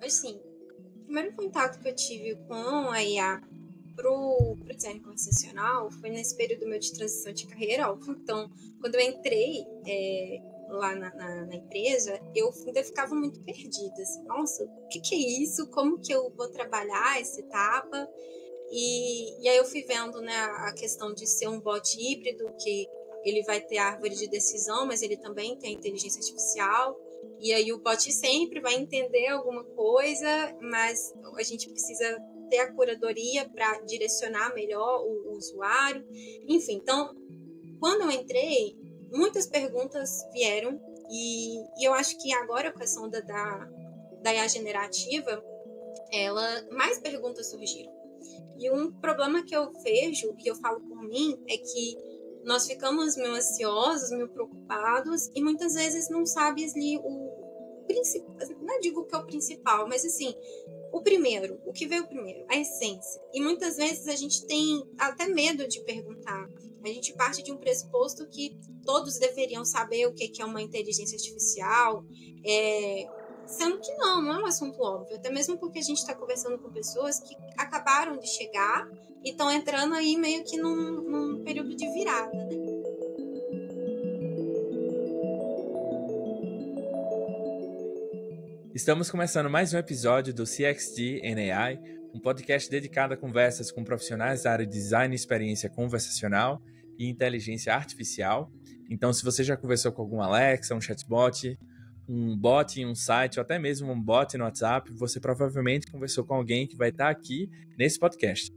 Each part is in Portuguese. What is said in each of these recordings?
Assim, o primeiro contato que eu tive com a IA pro design conversacional foi nesse período meu de transição de carreira. Então, quando eu entrei lá na empresa, eu ainda ficava muito perdida. Assim, nossa, o que é isso? Como que eu vou trabalhar essa etapa? E aí eu fui vendo, né, a questão de ser um bot híbrido, que ele vai ter a árvore de decisão, mas ele também tem inteligência artificial. E aí o bot sempre vai entender alguma coisa, mas a gente precisa ter a curadoria para direcionar melhor o usuário. Enfim, então, quando eu entrei, muitas perguntas vieram e eu acho que agora com essa onda da IA generativa, mais perguntas surgiram. E um problema que eu vejo, e eu falo por mim, é que nós ficamos meio ansiosos, meio preocupados, e muitas vezes não sabe ali o principal, não digo que é o principal, mas assim, o que veio primeiro, a essência. E muitas vezes a gente tem até medo de perguntar. A gente parte de um pressuposto que todos deveriam saber o que é uma inteligência artificial, sendo que não é um assunto óbvio, até mesmo porque a gente está conversando com pessoas que acabaram de chegar e estão entrando aí meio que num período de virada, né? Estamos começando mais um episódio do CXD AI, um podcast dedicado a conversas com profissionais da área de design e experiência conversacional e inteligência artificial. Então, se você já conversou com algum Alexa, um chatbot, um bot em um site ou até mesmo um bot no WhatsApp, você provavelmente conversou com alguém que vai estar aqui nesse podcast.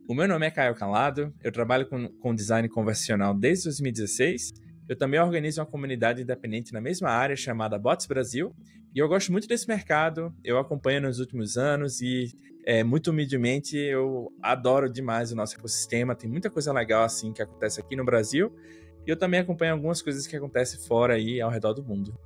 O meu nome é Caio Calado, eu trabalho com design conversacional desde 2016. Eu também organizo uma comunidade independente na mesma área chamada Bots Brasil, e eu gosto muito desse mercado, eu acompanho nos últimos anos e, muito humildemente, eu adoro demais o nosso ecossistema, tem muita coisa legal assim que acontece aqui no Brasil, e eu também acompanho algumas coisas que acontecem fora aí ao redor do mundo.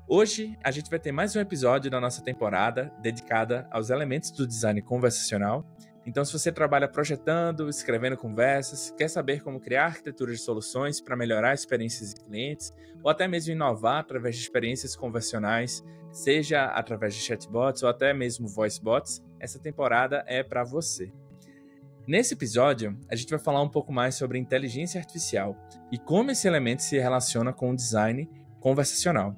Hoje, a gente vai ter mais um episódio da nossa temporada dedicada aos elementos do design conversacional. Então, se você trabalha projetando, escrevendo conversas, quer saber como criar arquiteturas de soluções para melhorar experiências de clientes, ou até mesmo inovar através de experiências conversacionais, seja através de chatbots ou até mesmo voicebots, essa temporada é para você. Nesse episódio, a gente vai falar um pouco mais sobre inteligência artificial e como esse elemento se relaciona com o design conversacional.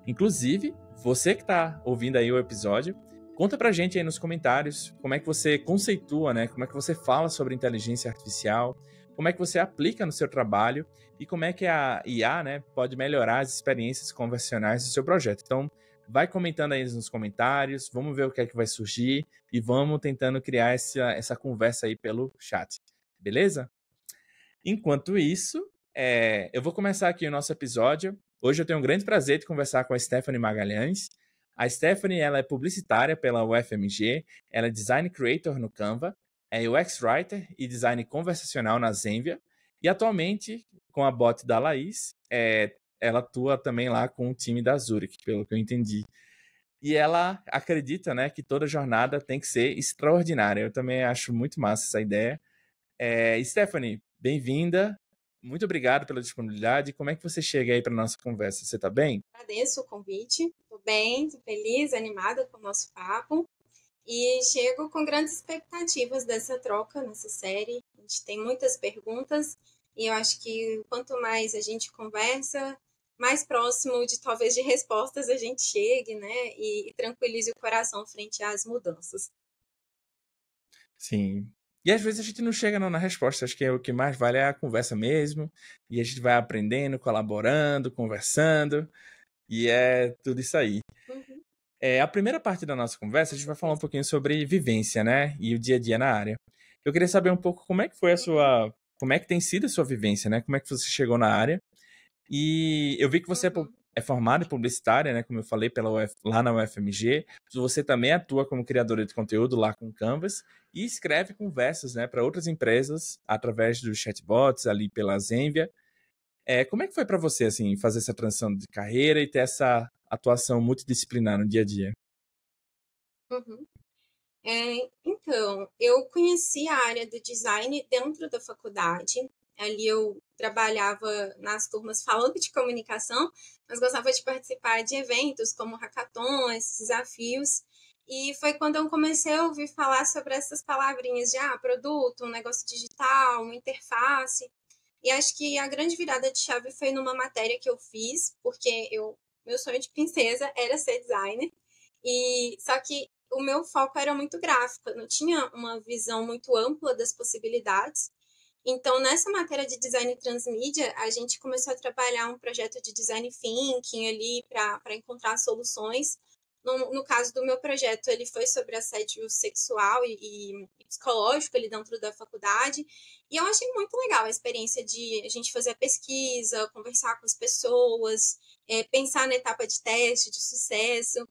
Inclusive, você que está ouvindo aí o episódio, conta pra gente aí nos comentários como é que você conceitua, né? Como é que você fala sobre inteligência artificial, como é que você aplica no seu trabalho e como é que a IA, né, pode melhorar as experiências conversacionais do seu projeto. Então, vai comentando aí nos comentários, vamos ver o que é que vai surgir e vamos tentando criar essa conversa aí pelo chat, beleza? Enquanto isso, eu vou começar aqui o nosso episódio. Hoje eu tenho um grande prazer de conversar com a Stephanie Magalhães. A Stephanie, ela é publicitária pela UFMG, ela é Design Creator no Canva, é UX Writer e Design Conversacional na Zenvia, e atualmente, com a bot da Laís, ela atua também lá com o time da Zurich, pelo que eu entendi. E ela acredita, né, que toda jornada tem que ser extraordinária. Eu também acho muito massa essa ideia. Stephanie, bem-vinda. Muito obrigado pela disponibilidade. Como é que você chega aí para nossa conversa? Você está bem? Agradeço o convite, estou bem, estou feliz, animada com o nosso papo e chego com grandes expectativas dessa troca, nessa série. A gente tem muitas perguntas e eu acho que quanto mais a gente conversa, mais próximo de talvez de respostas a gente chegue, né? E tranquilize o coração frente às mudanças. Sim. E às vezes a gente não chega na resposta, acho que o que mais vale é a conversa mesmo, e a gente vai aprendendo, colaborando, conversando, e é tudo isso aí. Uhum. A primeira parte da nossa conversa, a gente vai falar um pouquinho sobre vivência, né, e o dia a dia na área. Eu queria saber um pouco como é que foi como é que tem sido a sua vivência, né, como é que você chegou na área, e eu vi que você é formada em publicitária, né, como eu falei, lá na UFMG. Você também atua como criadora de conteúdo lá com Canvas e escreve conversas, né, para outras empresas através dos chatbots ali pela Zenvia. Como é que foi para você, assim, fazer essa transição de carreira e ter essa atuação multidisciplinar no dia a dia? Uhum. Então, eu conheci a área do design dentro da faculdade. Ali eu trabalhava nas turmas falando de comunicação, mas gostava de participar de eventos como hackathons, desafios. E foi quando eu comecei a ouvir falar sobre essas palavrinhas de produto, um negócio digital, uma interface. E acho que a grande virada de chave foi numa matéria que eu fiz, porque meu sonho de princesa era ser designer. E só que o meu foco era muito gráfico, eu não tinha uma visão muito ampla das possibilidades. Então, nessa matéria de design transmídia, a gente começou a trabalhar um projeto de design thinking ali para encontrar soluções. No caso do meu projeto, ele foi sobre assédio sexual e psicológico ali dentro da faculdade. E eu achei muito legal a experiência de a gente fazer a pesquisa, conversar com as pessoas, pensar na etapa de teste, de sucesso.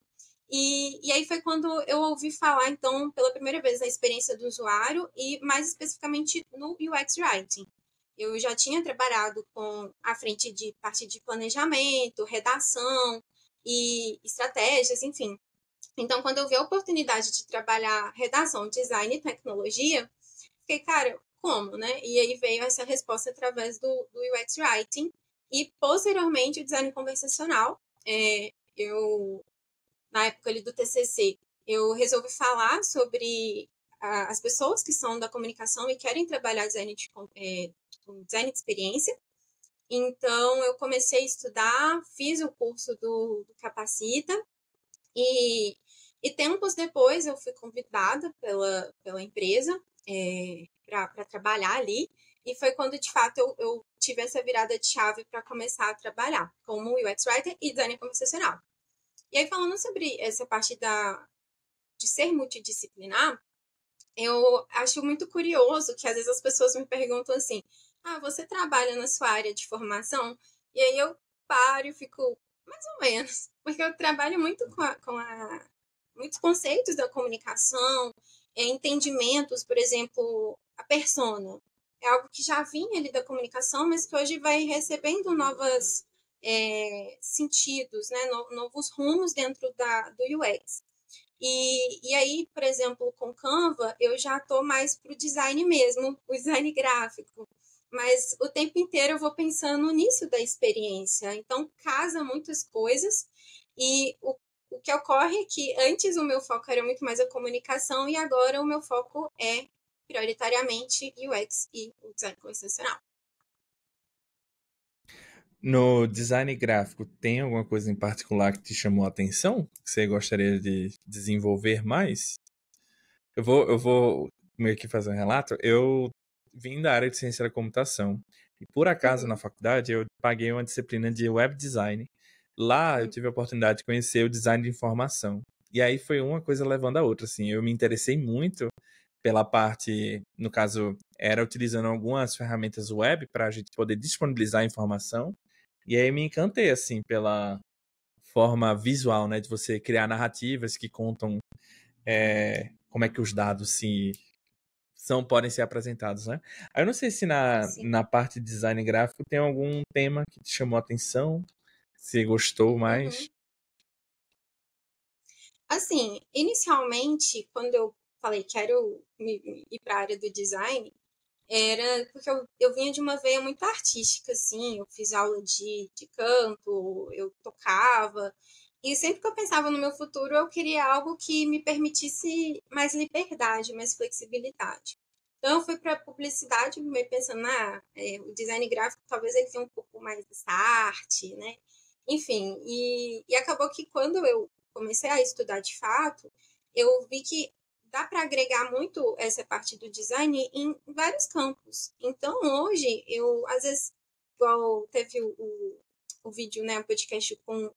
E aí foi quando eu ouvi falar, então, pela primeira vez na experiência do usuário e mais especificamente no UX Writing. Eu já tinha trabalhado com a frente de parte de planejamento, redação e estratégias, enfim. Então, quando eu vi a oportunidade de trabalhar redação, design e tecnologia, fiquei, cara, como, né? E aí veio essa resposta através do UX Writing e, posteriormente, o design conversacional. Eu na época ali do TCC, eu resolvi falar sobre as pessoas que são da comunicação e querem trabalhar design design de experiência. Então, eu comecei a estudar, fiz o curso do Capacita e tempos depois eu fui convidada pela empresa para trabalhar ali. E foi quando, de fato, eu tive essa virada de chave para começar a trabalhar como UX Writer e designer conversacional. E aí, falando sobre essa parte de ser multidisciplinar, eu acho muito curioso que às vezes as pessoas me perguntam assim: você trabalha na sua área de formação? E aí eu paro e fico, mais ou menos, porque eu trabalho muito com muitos conceitos da comunicação, entendimentos, por exemplo, a persona. É algo que já vinha ali da comunicação, mas que hoje vai recebendo novas sentidos, né? Novos rumos dentro do UX. E aí, por exemplo, com Canva, eu já estou mais para o design mesmo, o design gráfico. Mas o tempo inteiro eu vou pensando nisso da experiência. Então, casa muitas coisas. E o que ocorre é que antes o meu foco era muito mais a comunicação e agora o meu foco é prioritariamente UX e o design conversacional. No design gráfico, tem alguma coisa em particular que te chamou a atenção? Que você gostaria de desenvolver mais? Eu vou meio que fazer um relato. Eu vim da área de ciência da computação. E por acaso, na faculdade, eu paguei uma disciplina de web design. Lá, eu tive a oportunidade de conhecer o design de informação. E aí foi uma coisa levando a outra, assim. Eu me interessei muito pela parte, no caso, era utilizando algumas ferramentas web para a gente poder disponibilizar a informação. E aí me encantei, assim, pela forma visual, né, de você criar narrativas que contam como é que os dados podem ser apresentados, né? Aí eu não sei se na parte de design gráfico tem algum tema que te chamou a atenção, se gostou mais. Uhum. Assim, inicialmente, quando eu falei que quero ir para a área do design, era porque eu vinha de uma veia muito artística, assim, eu fiz aula de canto, eu tocava, e sempre que eu pensava no meu futuro, eu queria algo que me permitisse mais liberdade, mais flexibilidade. Então, eu fui para a publicidade, meio pensando, o design gráfico talvez ele tenha um pouco mais dessa arte, né? Enfim, e acabou que quando eu comecei a estudar de fato, eu vi que dá para agregar muito essa parte do design em vários campos. Então, hoje, eu, às vezes, igual teve o vídeo, né, o podcast com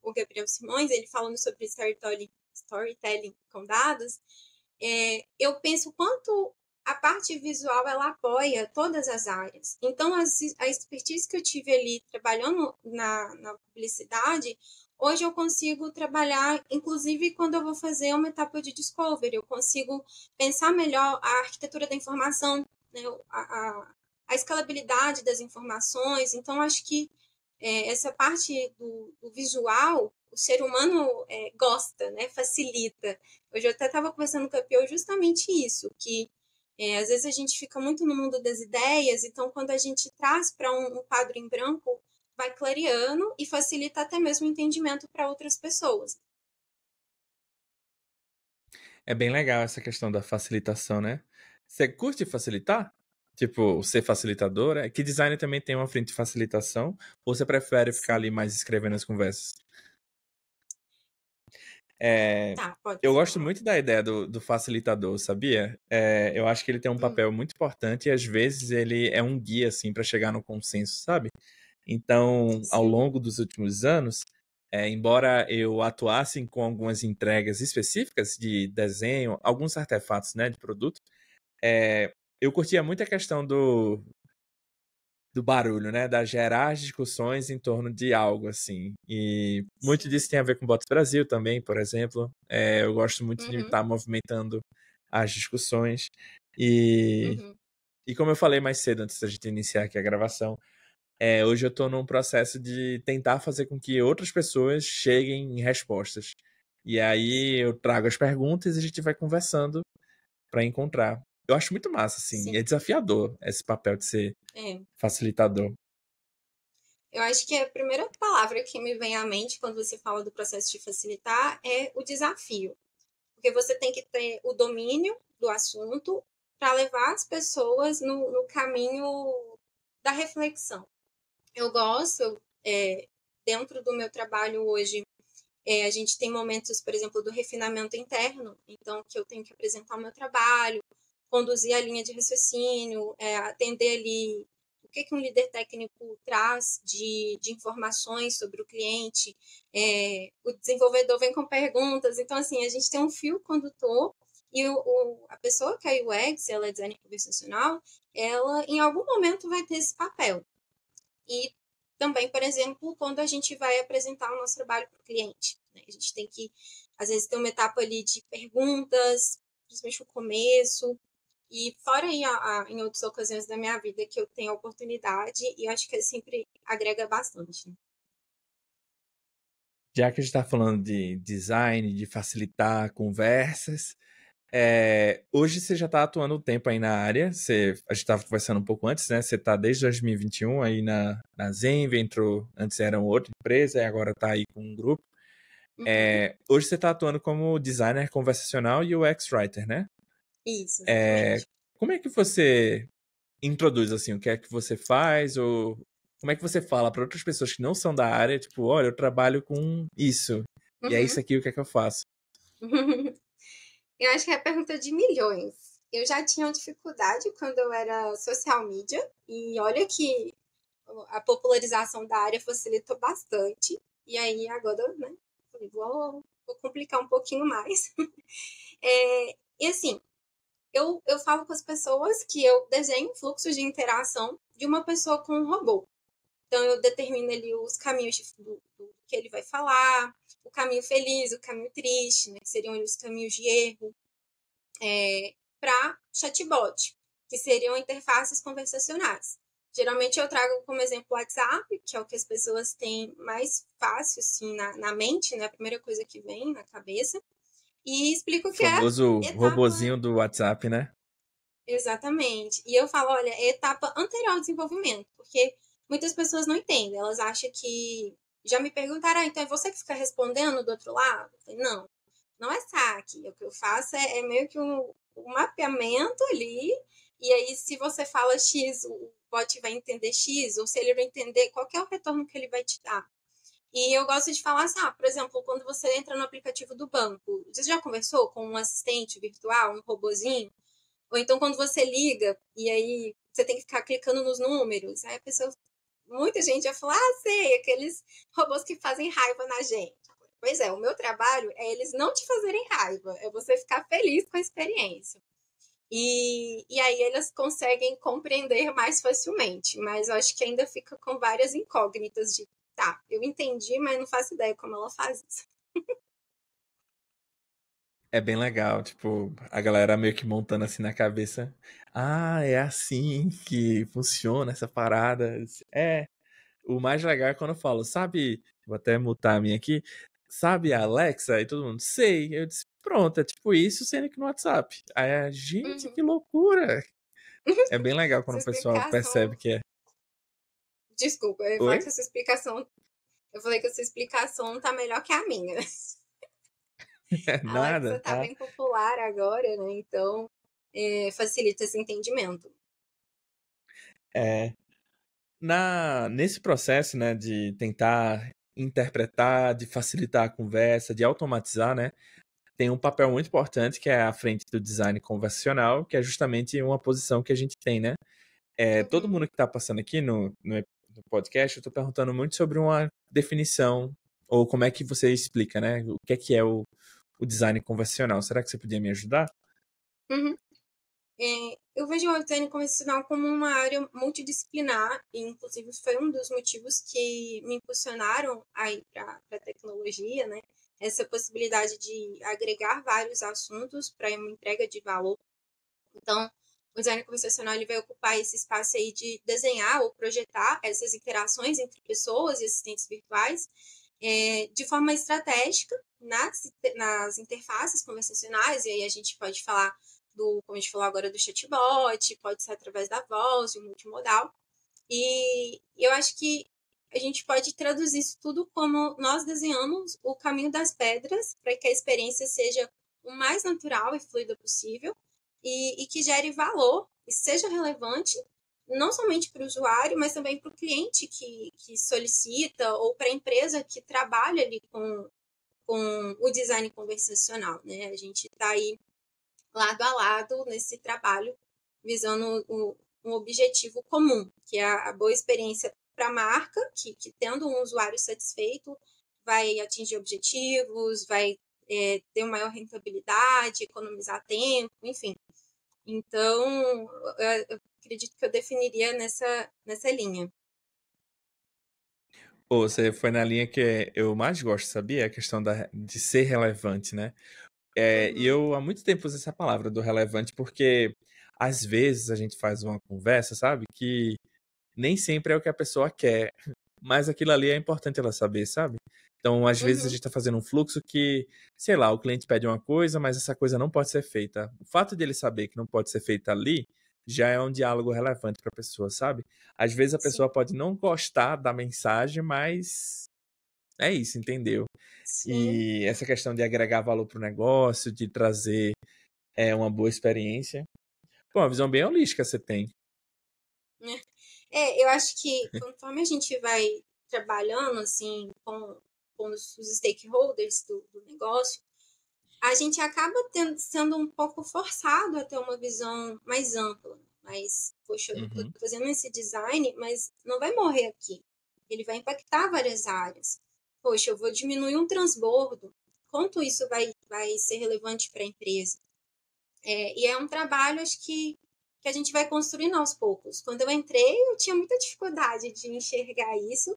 o Gabriel Simões, ele falando sobre storytelling com dados, eu penso quanto a parte visual ela apoia todas as áreas. Então, a expertise que eu tive ali trabalhando na publicidade, hoje eu consigo trabalhar, inclusive quando eu vou fazer uma etapa de discovery, eu consigo pensar melhor a arquitetura da informação, né, a escalabilidade das informações. Então, acho que essa parte do visual, o ser humano gosta, né, facilita. Hoje eu até estava conversando com a Pio justamente isso, que Às vezes a gente fica muito no mundo das ideias, então quando a gente traz para um quadro em branco, vai clareando e facilita até mesmo o entendimento para outras pessoas. É bem legal essa questão da facilitação, né? Você curte facilitar? Tipo, ser facilitadora? Que designer também tem uma frente de facilitação? Ou você prefere ficar Sim. ali mais escrevendo as conversas? É, Tá, pode eu gosto falar. muito da ideia do facilitador, sabia? Eu acho que ele tem um Hum, papel muito importante e às vezes ele é um guia, assim, para chegar no consenso, sabe? Então, ao sim. longo dos últimos anos, embora eu atuasse com algumas entregas específicas de desenho, alguns artefatos, né, de produto, eu curtia muito a questão do barulho, né, da gerar as discussões em torno de algo, assim. E muito Sim. disso tem a ver com o Bots Brasil também, por exemplo. Eu gosto muito de Uhum, estar movimentando as discussões. E, uhum. e como eu falei mais cedo, antes da gente iniciar aqui a gravação, hoje eu estou num processo de tentar fazer com que outras pessoas cheguem em respostas. E aí eu trago as perguntas e a gente vai conversando para encontrar. Eu acho muito massa, assim, e Sim. é desafiador esse papel de ser É. facilitador. Eu acho que a primeira palavra que me vem à mente quando você fala do processo de facilitar é o desafio. Porque você tem que ter o domínio do assunto para levar as pessoas no caminho da reflexão. Eu gosto, dentro do meu trabalho hoje, a gente tem momentos, por exemplo, do refinamento interno, então que eu tenho que apresentar o meu trabalho, conduzir a linha de raciocínio, atender ali o que um líder técnico traz de informações sobre o cliente, o desenvolvedor vem com perguntas, então assim, a gente tem um fio condutor e a pessoa que é UX, ela é designer conversacional, ela em algum momento vai ter esse papel. E também, por exemplo, quando a gente vai apresentar o nosso trabalho para o cliente. Né? A gente tem que, às vezes, ter uma etapa ali de perguntas, principalmente no começo. E fora aí, em outras ocasiões da minha vida que eu tenho a oportunidade, e eu acho que sempre agrega bastante. Né? Já que a gente está falando de design, de facilitar conversas, hoje você já está atuando um tempo aí na área. A gente estava conversando um pouco antes, né? Você está desde 2021 aí na Zenvia, entrou, antes era uma outra empresa, e agora está aí com um grupo. Uhum. Hoje você está atuando como designer conversacional e UX writer, né? Isso, É, exatamente. como é que você introduz assim, o que é que você faz ou como é que você fala para outras pessoas que não são da área, tipo, olha, eu trabalho com isso e é isso Uhum. aqui, o que é que eu faço? Eu acho que é a pergunta de milhões. Eu já tinha dificuldade quando eu era social media, e olha que a popularização da área facilitou bastante. E aí agora, né, falei, vou complicar um pouquinho mais. E assim, eu falo com as pessoas que eu desenho fluxos de interação de uma pessoa com um robô. Então eu determino ali os caminhos do que ele vai falar, o caminho feliz, o caminho triste, né, que seriam os caminhos de erro, para chatbot, que seriam interfaces conversacionais. Geralmente eu trago como exemplo o WhatsApp, que é o que as pessoas têm mais fácil assim, na mente, né? A primeira coisa que vem na cabeça. E O explico que é famoso etapa. robozinho do WhatsApp, né? Exatamente. E eu falo, olha, é etapa anterior ao desenvolvimento, porque muitas pessoas não entendem. Elas acham que. Já me perguntaram, então é você que fica respondendo do outro lado? Eu falei, não, não é saque. O que eu faço é meio que um mapeamento ali. E aí, se você fala X, o bot vai entender X, ou se ele não entender, qual é o retorno que ele vai te dar? E eu gosto de falar assim, por exemplo, quando você entra no aplicativo do banco, você já conversou com um assistente virtual, um robozinho? Ou então quando você liga e aí você tem que ficar clicando nos números, aí a pessoa, muita gente já fala, sei, aqueles robôs que fazem raiva na gente. Pois é, o meu trabalho é eles não te fazerem raiva, é você ficar feliz com a experiência. E aí eles conseguem compreender mais facilmente, mas eu acho que ainda fica com várias incógnitas de, tá, eu entendi, mas não faço ideia como ela faz isso. É bem legal, tipo, a galera meio que montando assim na cabeça. Ah, é assim que funciona essa parada. O mais legal é quando eu falo, sabe? Vou até mutar a minha aqui. Sabe a Alexa? E todo mundo, sei. Eu disse, pronto, é tipo isso, sendo que no WhatsApp. Aí, gente, Uhum. que loucura! É bem legal quando Sua o pessoal percebe explicação. que é. Desculpa, eu ia falar Oi? que a sua explicação. Eu falei que a sua explicação tá melhor que a minha. A Nada, Alexa tá tá? bem popular agora, né? Então, facilita esse entendimento. É, nesse processo, né, de tentar interpretar, de facilitar a conversa, de automatizar, né, tem um papel muito importante que é à frente do design conversacional, que é justamente uma posição que a gente tem, né? Todo Uhum, mundo que está passando aqui no podcast, eu estou perguntando muito sobre uma definição, ou como é que você explica, né? O que é o design conversacional. Será que você podia me ajudar? uhum. Eu vejo o design convencional como uma área multidisciplinar, e inclusive foi um dos motivos que me impulsionaram a ir para a tecnologia, né? Essa possibilidade de agregar vários assuntos para uma entrega de valor. Então, o design conversacional ele vai ocupar esse espaço aí de desenhar ou projetar essas interações entre pessoas e assistentes virtuais de forma estratégica nas interfaces conversacionais, e aí a gente pode falar como a gente falou agora, do chatbot, pode ser através da voz, do multimodal, e eu acho que a gente pode traduzir isso tudo como nós desenhamos o caminho das pedras para que a experiência seja o mais natural e fluida possível e que gere valor e seja relevante não somente para o usuário, mas também para o cliente que solicita ou para a empresa que trabalha ali com o design conversacional, né? A gente está aí lado a lado nesse trabalho, visando um objetivo comum, que é a boa experiência para a marca, que tendo um usuário satisfeito, vai atingir objetivos, vai ter uma maior rentabilidade, economizar tempo, enfim. Então, eu acredito que eu definiria nessa linha. Ou você foi na linha que eu mais gosto, sabia? A questão de ser relevante, né? E Uhum, eu há muito tempo uso essa palavra do relevante porque às vezes a gente faz uma conversa, sabe? Que nem sempre é o que a pessoa quer, mas aquilo ali é importante ela saber, sabe? Então, às vezes a uhum, gente está fazendo um fluxo que, sei lá, o cliente pede uma coisa, mas essa coisa não pode ser feita. O fato dele saber que não pode ser feita ali já é um diálogo relevante para a pessoa, sabe? Às vezes a sim, pessoa pode não gostar da mensagem, mas é isso, entendeu? sim. E essa questão de agregar valor para o negócio, de trazer uma boa experiência. Pô, uma visão bem holística você tem. Eu acho que conforme a gente vai trabalhando assim com os stakeholders do negócio, a gente acaba sendo um pouco forçado a ter uma visão mais ampla. Mas, poxa, eu estou Uhum. fazendo esse design, mas não vai morrer aqui. Ele vai impactar várias áreas. Poxa, eu vou diminuir um transbordo. Quanto isso vai ser relevante para a empresa? E é um trabalho, acho que a gente vai construindo aos poucos. Quando eu entrei, eu tinha muita dificuldade de enxergar isso,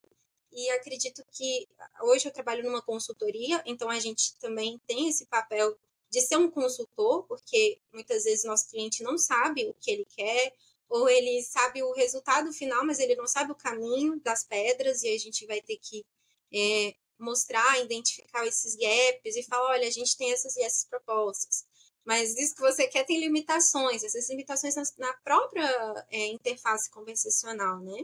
e acredito que hoje eu trabalho numa consultoria, então a gente também tem esse papel de ser um consultor, porque muitas vezes nosso cliente não sabe o que ele quer, ou ele sabe o resultado final, mas ele não sabe o caminho das pedras, e a gente vai ter que mostrar, identificar esses gaps e falar, olha, a gente tem essas e essas propostas. Mas isso que você quer tem limitações, essas limitações na própria interface conversacional, né?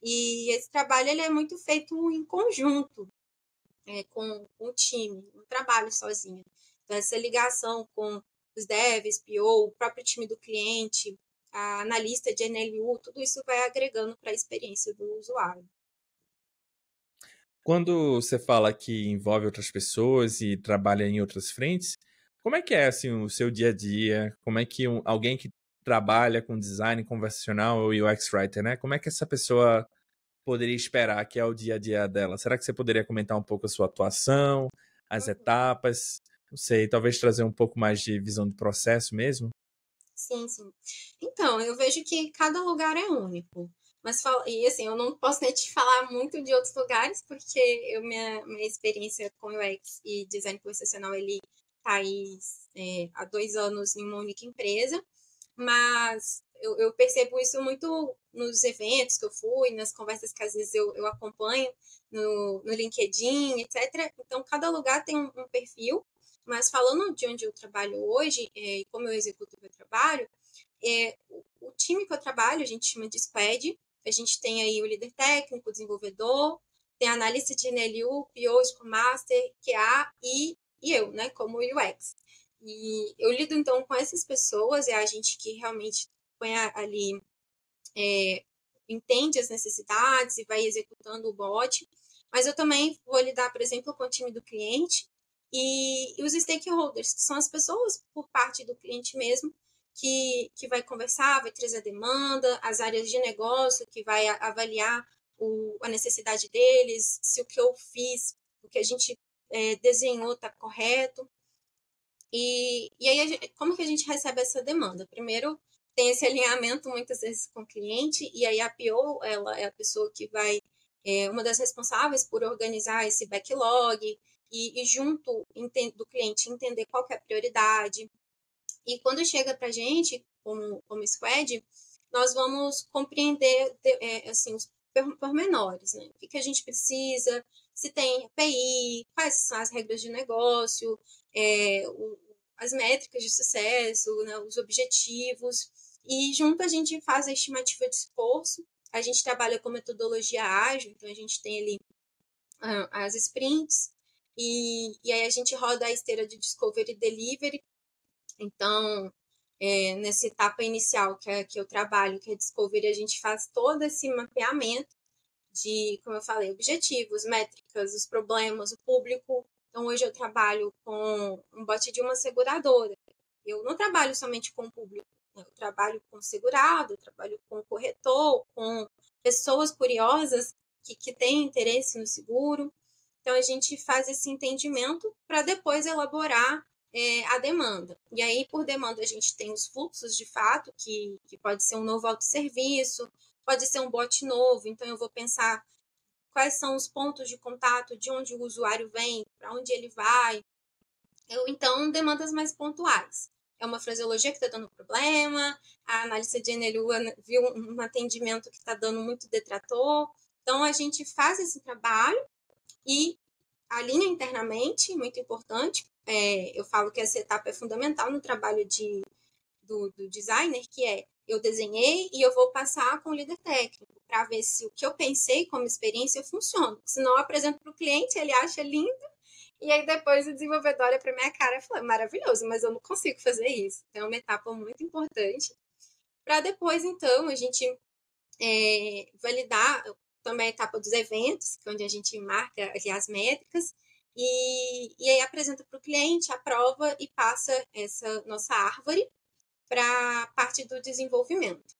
E esse trabalho ele é muito feito em conjunto, com o time, não trabalho sozinho. Então, essa ligação com os devs, PO, o próprio time do cliente, a analista de NLU, tudo isso vai agregando para a experiência do usuário. Quando você fala que envolve outras pessoas e trabalha em outras frentes, como é que é assim o seu dia a dia? Como é que alguém que trabalha com design conversacional ou UX writer, né? Como é que essa pessoa poderia esperar que é o dia a dia dela? Será que você poderia comentar um pouco a sua atuação, as Uhum. etapas? Não sei, talvez trazer um pouco mais de visão do processo mesmo? Sim, sim. Então, eu vejo que cada lugar é único. E assim, eu não posso nem te falar muito de outros lugares, porque minha experiência com UX e design conversacional, ele tá aí há 2 anos em uma única empresa, mas eu percebo isso muito nos eventos que eu fui, nas conversas que às vezes eu acompanho no LinkedIn, etc. Então, cada lugar tem um perfil, Mas falando de onde eu trabalho hoje, e como eu executo o meu trabalho, o time que eu trabalho, a gente chama de squad. A gente tem aí o líder técnico, o desenvolvedor, tem a analista de NLU, PO, Scrum Master, QA e eu, né, como UX. E eu lido, então, com essas pessoas, é a gente que realmente põe ali, entende as necessidades e vai executando o bot. Mas eu também vou lidar, por exemplo, com o time do cliente e os stakeholders, que são as pessoas por parte do cliente mesmo, que vai conversar, vai trazer a demanda, as áreas de negócio, que vai avaliar a necessidade deles, se o que eu fiz, o que a gente desenhou está correto. E aí, como que a gente recebe essa demanda? Primeiro, tem esse alinhamento muitas vezes com o cliente, e aí a PO, ela é a pessoa que vai, uma das responsáveis por organizar esse backlog, e junto do cliente entender qual que é a prioridade. E quando chega para a gente, como squad, nós vamos compreender assim, os pormenores, né? O que a gente precisa, se tem API, quais são as regras de negócio, as métricas de sucesso, né, os objetivos. E junto a gente faz a estimativa de esforço. A gente trabalha com metodologia ágil, então a gente tem ali as sprints, e aí a gente roda a esteira de discovery e delivery. Então, nessa etapa inicial que eu trabalho, que é Discovery, a gente faz todo esse mapeamento de, como eu falei, objetivos, métricas, os problemas, o público. Então, hoje eu trabalho com um bot de uma seguradora. Eu não trabalho somente com o público, né? Eu trabalho com o segurado, eu trabalho com o corretor, com pessoas curiosas que têm interesse no seguro. Então, a gente faz esse entendimento para depois elaborar a demanda. E aí, por demanda, a gente tem os fluxos de fato, que pode ser um novo autosserviço, pode ser um bot novo. Então, eu vou pensar quais são os pontos de contato, de onde o usuário vem, para onde ele vai. Então, demandas mais pontuais. É uma fraseologia que está dando problema, a analista de NLU viu um atendimento que está dando muito detrator. Então, a gente faz esse trabalho e alinha internamente, muito importante. Eu falo que essa etapa é fundamental no trabalho do designer, que é eu desenhei e eu vou passar com o líder técnico para ver se o que eu pensei como experiência funciona. Se não, eu apresento para o cliente, ele acha lindo, e aí depois o desenvolvedor olha para minha cara e fala, maravilhoso, mas eu não consigo fazer isso. Então é uma etapa muito importante. Para depois, então, a gente validar também a etapa dos eventos, onde a gente marca ali as métricas, e aí apresenta para o cliente, aprova e passa essa nossa árvore para a parte do desenvolvimento.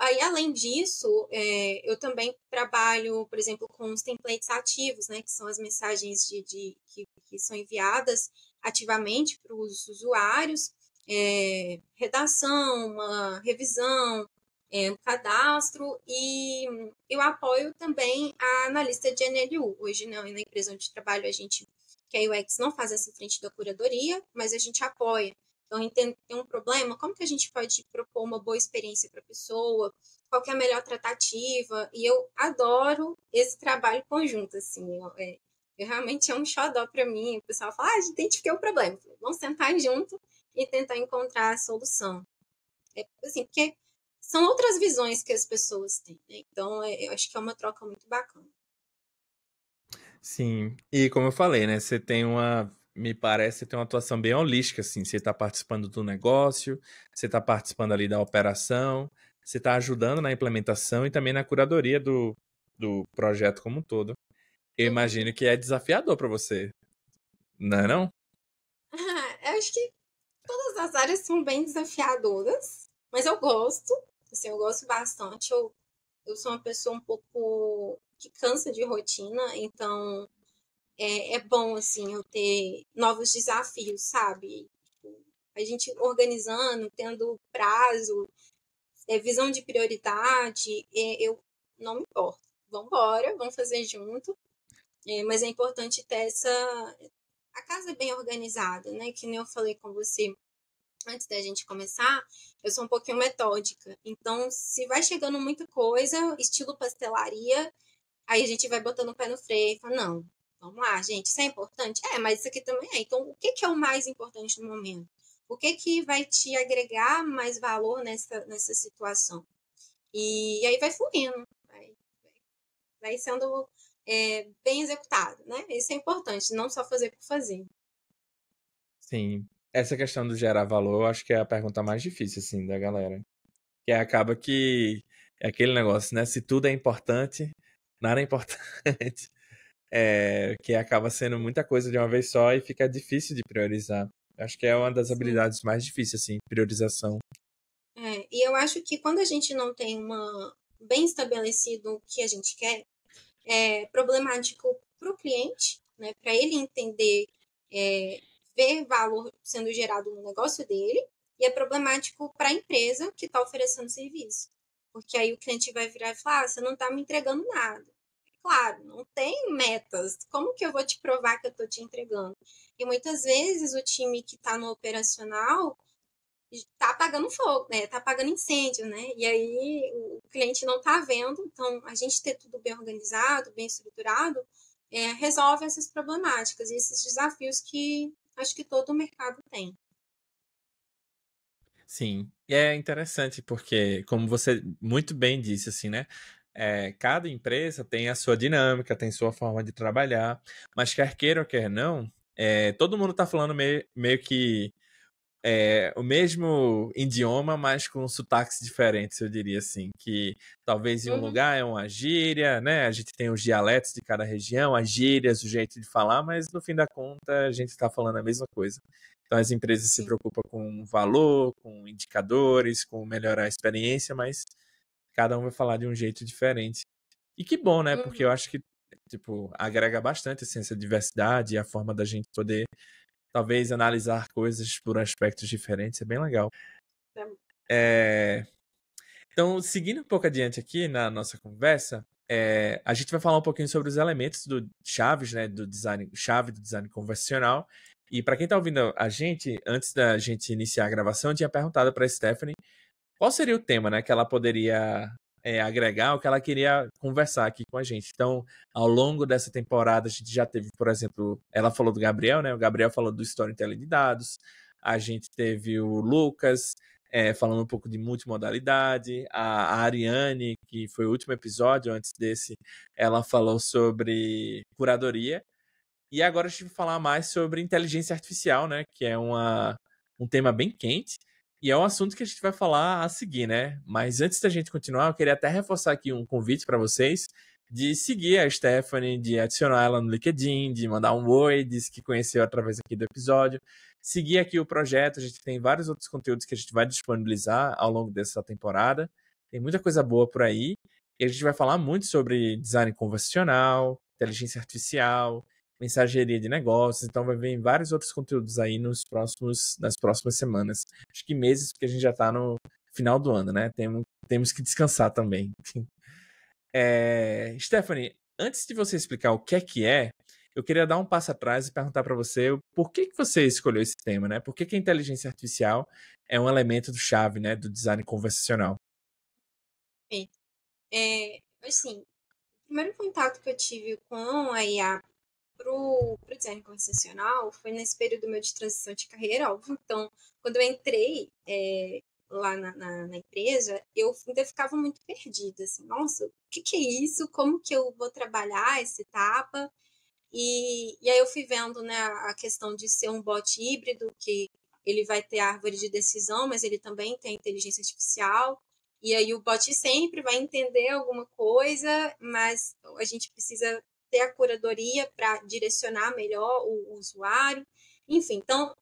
Aí, além disso, eu também trabalho, por exemplo, com os templates ativos, né, que são as mensagens que são enviadas ativamente para os usuários, redação, uma revisão, um cadastro, e eu apoio também a analista de NLU. Hoje, na empresa onde trabalho, a gente, que a UX não faz essa frente da curadoria, mas a gente apoia. Então, tem um problema, como que a gente pode propor uma boa experiência para a pessoa? Qual que é a melhor tratativa? E eu adoro esse trabalho conjunto, assim. Realmente é um xodó para mim. O pessoal fala, identifiquei o problema. Vamos sentar junto e tentar encontrar a solução. Assim, porque são outras visões que as pessoas têm, né? Então, eu acho que é uma troca muito bacana. Sim, e como eu falei, né, você tem me parece ter uma atuação bem holística, assim, você está participando do negócio, você está participando ali da operação, você está ajudando na implementação e também na curadoria do projeto como um todo. Eu imagino que é desafiador para você, não é não? Eu acho que todas as áreas são bem desafiadoras, mas eu gosto, assim, eu gosto bastante. Eu sou uma pessoa um pouco que cansa de rotina, então é bom, assim, eu ter novos desafios, sabe? A gente organizando, tendo prazo, visão de prioridade, eu não me importo. Vamos embora, vamos fazer junto. Mas é importante ter a casa bem organizada, né? Que nem eu falei com você antes da gente começar, eu sou um pouquinho metódica. Então, se vai chegando muita coisa, estilo pastelaria, aí a gente vai botando o pé no freio e fala, não, Vamos lá, gente, isso é importante? Mas isso aqui também é. Então, o que é o mais importante no momento? O que vai te agregar mais valor nessa situação? E aí vai fluindo, vai sendo bem executado, né? Isso é importante, não só fazer por fazer. Sim. Essa questão do gerar valor, eu acho que é a pergunta mais difícil, assim, da galera. Que acaba que é aquele negócio, né? Se tudo é importante, nada é importante. Que acaba sendo muita coisa de uma vez só e fica difícil de priorizar. Acho que é uma das Sim. habilidades mais difíceis, assim, priorização. E eu acho que quando a gente não tem bem estabelecido o que a gente quer, é problemático para o cliente, né, para ele entender, ver valor sendo gerado no negócio dele, e é problemático para a empresa que está oferecendo serviço. Porque aí o cliente vai virar e falar: você não está me entregando nada. Claro, não tem metas. Como que eu vou te provar que eu estou te entregando? E muitas vezes o time que está no operacional tá apagando fogo, né? Tá apagando incêndio, né? E aí o cliente não tá vendo, então a gente ter tudo bem organizado, bem estruturado, resolve essas problemáticas e esses desafios que acho que todo o mercado tem. Sim. E é interessante porque, como você muito bem disse, assim, né? Cada empresa tem a sua dinâmica, tem sua forma de trabalhar, mas quer queira ou quer não, todo mundo tá falando meio que o mesmo idioma, mas com sotaques diferentes, eu diria assim. Que talvez em um Uhum, lugar é uma gíria, né? A gente tem os dialetos de cada região, as gírias, o jeito de falar, mas no fim da conta a gente está falando a mesma coisa. Então as empresas se sim. preocupam com valor, com indicadores, com melhorar a experiência, mas cada um vai falar de um jeito diferente. E que bom, né? Porque eu Uhum. acho que tipo, agrega bastante assim, essa diversidade e a forma da gente poder talvez analisar coisas por aspectos diferentes, é bem legal. É, Então, seguindo um pouco adiante aqui na nossa conversa, a gente vai falar um pouquinho sobre os elementos do chaves, né, do design, chave do design convencional. E para quem está ouvindo a gente, antes da gente iniciar a gravação, eu tinha perguntado para a Stephanie qual seria o tema, né, que ela poderia agregar, o que ela queria conversar aqui com a gente. Então, ao longo dessa temporada, a gente já teve, por exemplo, ela falou do Gabriel, né? O Gabriel falou do storytelling de dados. A gente teve o Lucas falando um pouco de multimodalidade. A Ariane, que foi o último episódio, antes desse, ela falou sobre curadoria. E agora a gente vai falar mais sobre inteligência artificial, né? Que é um tema bem quente. E é um assunto que a gente vai falar a seguir, né? Mas antes da gente continuar, eu queria até reforçar aqui um convite para vocês de seguir a Stephanie, de adicionar ela no LinkedIn, de mandar um oi, diz que conheceu através aqui do episódio. Seguir aqui o projeto, a gente tem vários outros conteúdos que a gente vai disponibilizar ao longo dessa temporada. Tem muita coisa boa por aí. E a gente vai falar muito sobre design conversacional, inteligência artificial, mensageria de negócios, então vai vir vários outros conteúdos aí nas próximas semanas. Acho que meses, porque a gente já está no final do ano, né? Temos que descansar também. Stephanie, antes de você explicar o que é, eu queria dar um passo atrás e perguntar para você por que você escolheu esse tema, né? Por que a inteligência artificial é um elemento do chave, né, do design conversacional? Assim, o primeiro contato que eu tive com a IA pro design conversacional foi nesse período meu de transição de carreira, óbvio. Então, quando eu entrei lá na empresa, eu ainda ficava muito perdida, assim, nossa, o que é isso? Como que eu vou trabalhar essa etapa? E aí eu fui vendo, né, a questão de ser um bot híbrido, que ele vai ter árvore de decisão, mas ele também tem inteligência artificial. E aí o bot sempre vai entender alguma coisa, mas a gente precisa ter a curadoria para direcionar melhor o usuário. Enfim, então,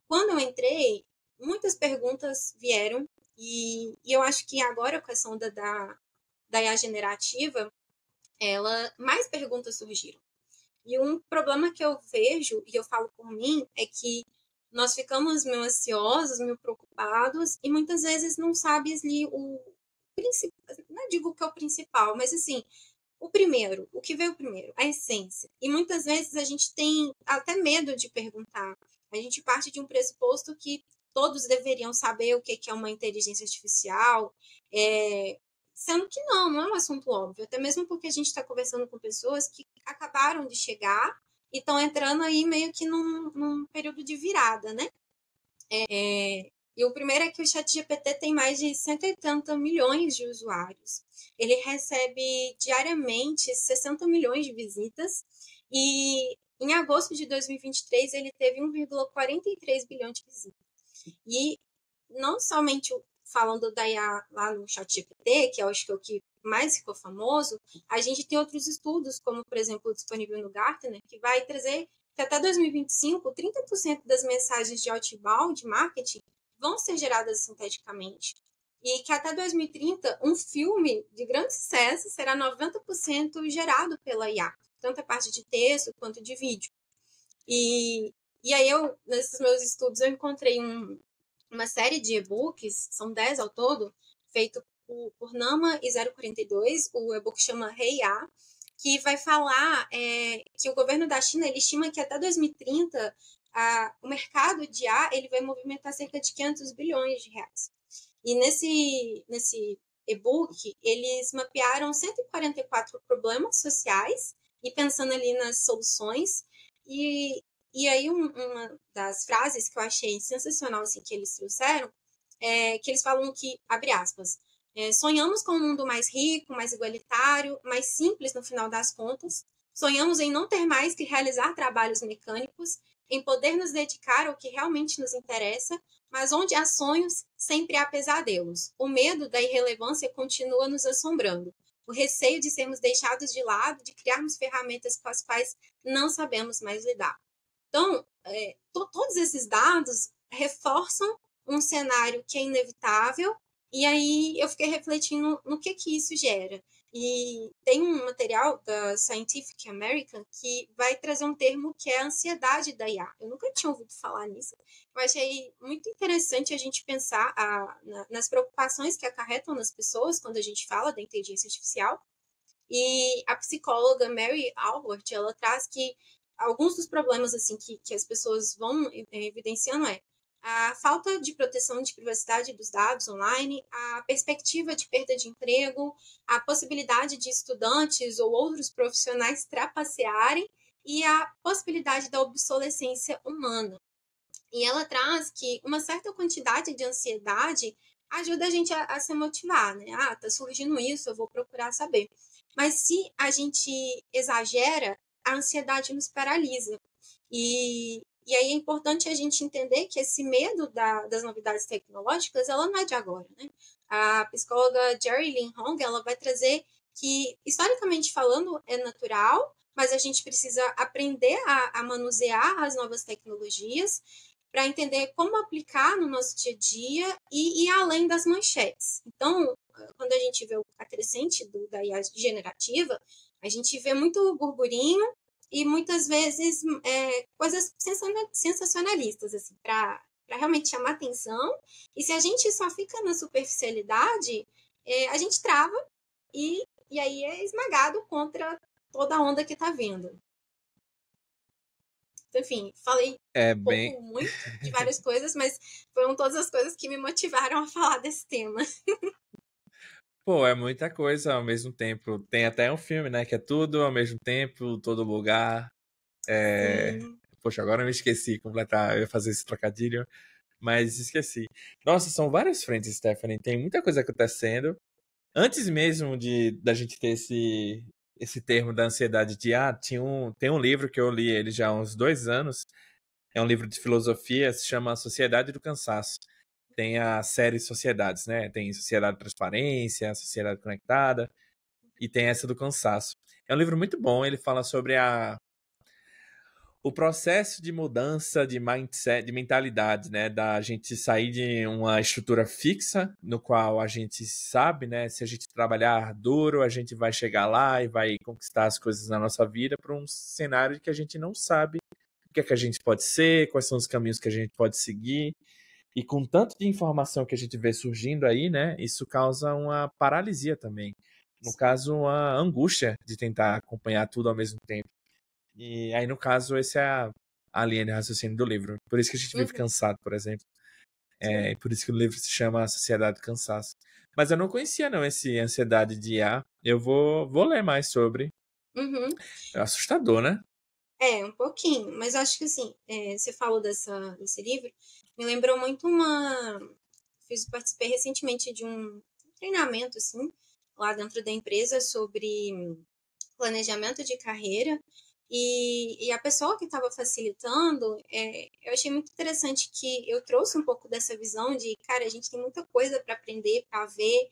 quando eu entrei, muitas perguntas vieram, e eu acho que agora com essa onda da IA generativa, mais perguntas surgiram. E um problema que eu vejo, e eu falo por mim, é que nós ficamos meio ansiosos, meio preocupados, e muitas vezes não sabes ali o principal, não digo que é o principal, mas assim, o primeiro, o que veio primeiro, a essência. E muitas vezes a gente tem até medo de perguntar. A gente parte de um pressuposto que todos deveriam saber o que é uma inteligência artificial, é, sendo que não é um assunto óbvio, até mesmo porque a gente está conversando com pessoas que acabaram de chegar e estão entrando aí meio que num período de virada, né? E o primeiro é que o ChatGPT tem mais de 180 milhões de usuários. Ele recebe diariamente 60 milhões de visitas e em agosto de 2023 ele teve 1,43 bilhão de visitas. E não somente falando da IA lá no ChatGPT, que eu acho que é o que mais ficou famoso, a gente tem outros estudos, como, por exemplo, disponível no Gartner, que vai trazer que até 2025, 30% das mensagens de outbound, de marketing, vão ser geradas sinteticamente. E que até 2030, um filme de grande sucesso será 90% gerado pela IA, tanto a parte de texto quanto de vídeo. E aí, nesses meus estudos, eu encontrei uma série de e-books, são 10 ao todo, feito por Nama e 042, o e-book chama Hey Ya, que vai falar que o governo da China ele estima que até 2030 o mercado de IA ele vai movimentar cerca de 500 bilhões de reais. E nesse e-book, eles mapearam 144 problemas sociais e pensando ali nas soluções. E aí, uma das frases que eu achei sensacional assim, que eles trouxeram é que eles falam que, abre aspas, sonhamos com um mundo mais rico, mais igualitário, mais simples no final das contas. Sonhamos em não ter mais que realizar trabalhos mecânicos, em poder nos dedicar ao que realmente nos interessa, mas onde há sonhos, sempre há pesadelos. O medo da irrelevância continua nos assombrando. O receio de sermos deixados de lado, de criarmos ferramentas com as quais não sabemos mais lidar. Então, todos esses dados reforçam um cenário que é inevitável, e aí eu fiquei refletindo no que isso gera. E tem um material da Scientific American que vai trazer um termo que é a ansiedade da IA. Eu nunca tinha ouvido falar nisso. Eu achei muito interessante a gente pensar nas preocupações que acarretam nas pessoas quando a gente fala da inteligência artificial. E a psicóloga Mary Albert, ela traz que alguns dos problemas assim que as pessoas vão evidenciando é a falta de proteção de privacidade dos dados online, a perspectiva de perda de emprego, a possibilidade de estudantes ou outros profissionais trapacearem e a possibilidade da obsolescência humana. E ela traz que uma certa quantidade de ansiedade ajuda a gente a se motivar, né? Ah, tá surgindo isso, eu vou procurar saber. Mas se a gente exagera, a ansiedade nos paralisa. E aí é importante a gente entender que esse medo das novidades tecnológicas, ela não é de agora, né? A psicóloga Jerry Lynn Hong, ela vai trazer que, historicamente falando, é natural, mas a gente precisa aprender a manusear as novas tecnologias para entender como aplicar no nosso dia a dia e ir além das manchetes. Então, quando a gente vê a crescente da IA generativa, a gente vê muito burburinho e muitas vezes coisas sensacionalistas, assim, para realmente chamar atenção. E se a gente só fica na superficialidade, a gente trava e aí é esmagado contra toda a onda que está vindo. Enfim, falei pouco, muito de várias coisas, mas foram todas as coisas que me motivaram a falar desse tema. Pô, é muita coisa ao mesmo tempo. Tem até um filme, né? Que é tudo ao mesmo tempo, todo lugar. Poxa, agora eu me esqueci de completar, eu ia fazer esse trocadilho, mas esqueci. Nossa, são várias frentes, Stephanie. Tem muita coisa acontecendo. Antes mesmo da gente ter esse termo da ansiedade de tem um livro que eu li ele já há uns 2 anos. É um livro de filosofia, se chama Sociedade do Cansaço. Tem a série Sociedades, né? Tem Sociedade de Transparência, Sociedade Conectada, e tem essa do cansaço. É um livro muito bom, ele fala sobre o processo de mudança de mindset, de mentalidade, né? Da gente sair de uma estrutura fixa, no qual a gente sabe, né? Se a gente trabalhar duro, a gente vai chegar lá e vai conquistar as coisas na nossa vida, para um cenário que a gente não sabe o que é que a gente pode ser, quais são os caminhos que a gente pode seguir. E com tanto de informação que a gente vê surgindo aí, né? Isso causa uma paralisia também. No caso, uma angústia de tentar acompanhar tudo ao mesmo tempo. E aí, no caso, esse é a linha de raciocínio do livro. Por isso que a gente vive cansado, por exemplo. Por isso que o livro se chama A Sociedade do Cansaço. Mas eu não conhecia, não, esse ansiedade de IA. Eu vou ler mais sobre. Uhum. É assustador, né? É, um pouquinho, mas acho que assim, você falou desse livro, me lembrou muito participei recentemente de um treinamento, assim, lá dentro da empresa sobre planejamento de carreira, e a pessoa que estava facilitando, eu achei muito interessante que eu trouxe um pouco dessa visão de, cara, a gente tem muita coisa para aprender, para ver,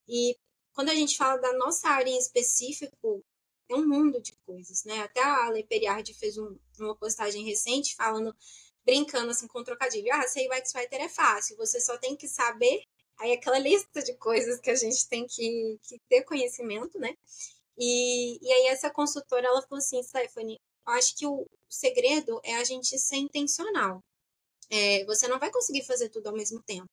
e quando a gente fala da nossa área em específico, é um mundo de coisas, né? Até a Ale Periardi fez uma postagem recente falando, brincando assim com um trocadilho, ser UX Writer é fácil, você só tem que saber, aí aquela lista de coisas que a gente tem que ter conhecimento, né? E aí essa consultora, ela falou assim, Stephanie, eu acho que o segredo é a gente ser intencional. Você não vai conseguir fazer tudo ao mesmo tempo.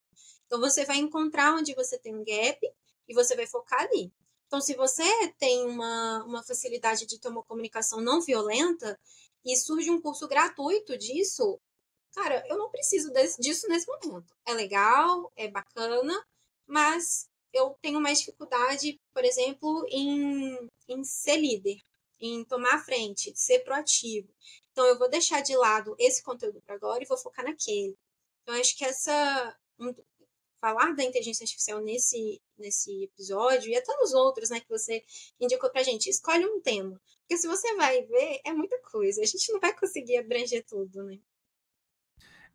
Então você vai encontrar onde você tem um gap e você vai focar ali. Então, se você tem uma facilidade de ter uma comunicação não violenta e surge um curso gratuito disso, cara, eu não preciso disso nesse momento. É legal, é bacana, mas eu tenho mais dificuldade, por exemplo, em ser líder, em tomar a frente, ser proativo. Então, eu vou deixar de lado esse conteúdo para agora e vou focar naquele. Então, acho que falar da inteligência artificial nesse episódio e até nos outros, né, que você indicou pra gente, escolhe um tema. Porque se você vai ver, é muita coisa. A gente não vai conseguir abranger tudo, né?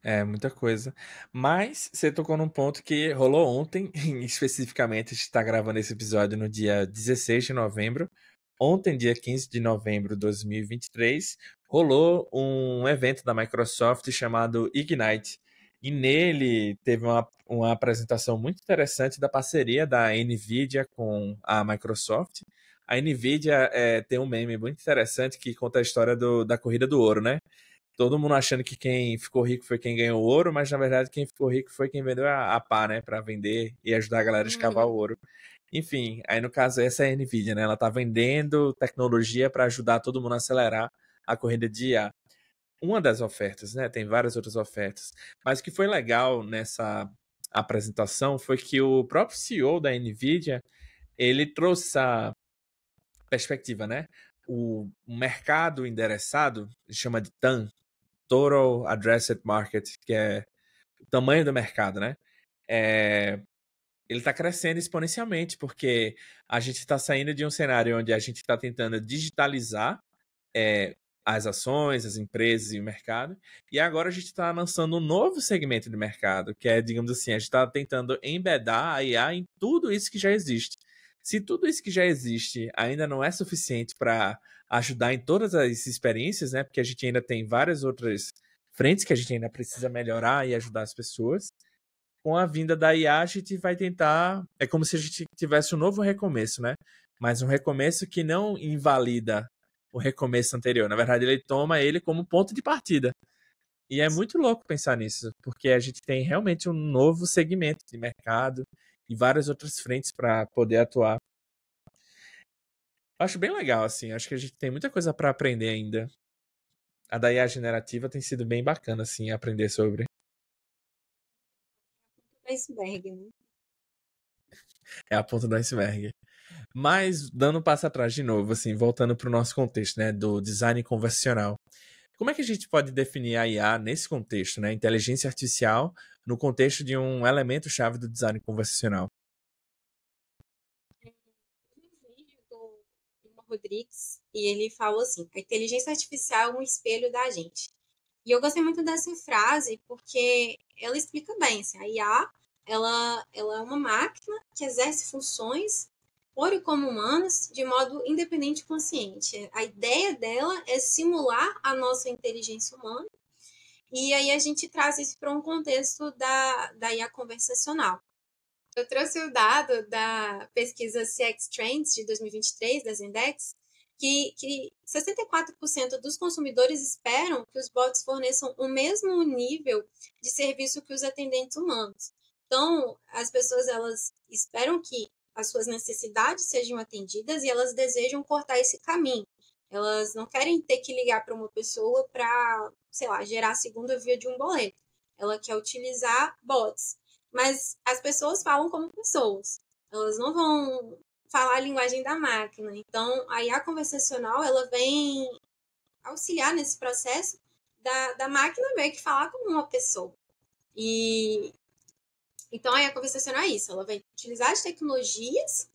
É, muita coisa. Mas você tocou num ponto que rolou ontem, especificamente, a gente está gravando esse episódio no dia 16 de novembro. Ontem, dia 15 de novembro de 2023, rolou um evento da Microsoft chamado Ignite. E nele teve uma apresentação muito interessante da parceria da NVIDIA com a Microsoft. A NVIDIA tem um meme muito interessante que conta a história da corrida do ouro, né? Todo mundo achando que quem ficou rico foi quem ganhou ouro, mas na verdade quem ficou rico foi quem vendeu a pá, né, para vender e ajudar a galera a escavar o Uhum. ouro. Enfim, aí no caso essa é a Nvidia, né? Ela tá vendendo tecnologia para ajudar todo mundo a acelerar a corrida de IA. Uma das ofertas, né? Tem várias outras ofertas. Mas o que foi legal nessa apresentação foi que o próprio CEO da Nvidia, ele trouxe essa perspectiva, né? O mercado endereçado, chama de TAM, Total Addressed Market, que é o tamanho do mercado, né? É, ele está crescendo exponencialmente, porque a gente está saindo de um cenário onde a gente está tentando digitalizar é, as ações, as empresas e o mercado, e agora a gente está lançando um novo segmento de mercado, que é, digamos assim, a gente está tentando embedar a IA em tudo isso que já existe. Se tudo isso que já existe ainda não é suficiente para ajudar em todas as experiências, né? Porque a gente ainda tem várias outras frentes que a gente ainda precisa melhorar e ajudar as pessoas. Com a vinda da IA, a gente vai tentar. É como se a gente tivesse um novo recomeço, né? Mas um recomeço que não invalida o recomeço anterior. Na verdade, ele toma ele como ponto de partida. E é muito louco pensar nisso, porque a gente tem realmente um novo segmento de mercado e várias outras frentes para poder atuar. Acho bem legal, assim. Acho que a gente tem muita coisa para aprender ainda. A da IA generativa tem sido bem bacana, assim, aprender sobre. Iceberg, né? É a ponta do iceberg. Mas, dando um passo atrás de novo, assim, voltando para o nosso contexto, né, do design conversacional. Como é que a gente pode definir a IA nesse contexto, né, inteligência artificial, no contexto de um elemento-chave do design conversacional? Eu vi um vídeo do Lima Rodrigues e ele falou assim: a inteligência artificial é um espelho da gente. E eu gostei muito dessa frase porque ela explica bem, assim, a IA, ela é uma máquina que exerce funções por e como humanos de modo independente e consciente. A ideia dela é simular a nossa inteligência humana e aí a gente traz isso para um contexto da IA conversacional. Eu trouxe o dado da pesquisa CX Trends de 2023, da Zendex, que 64% dos consumidores esperam que os bots forneçam o mesmo nível de serviço que os atendentes humanos. Então, as pessoas elas esperam que as suas necessidades sejam atendidas e elas desejam cortar esse caminho. Elas não querem ter que ligar para uma pessoa para, sei lá, gerar a segunda via de um boleto. Ela quer utilizar bots, mas as pessoas falam como pessoas. Elas não vão falar a linguagem da máquina. Então, a IA conversacional, ela vem auxiliar nesse processo da máquina meio que falar como uma pessoa. E então, a IA conversacional é isso. Ela vai utilizar as tecnologias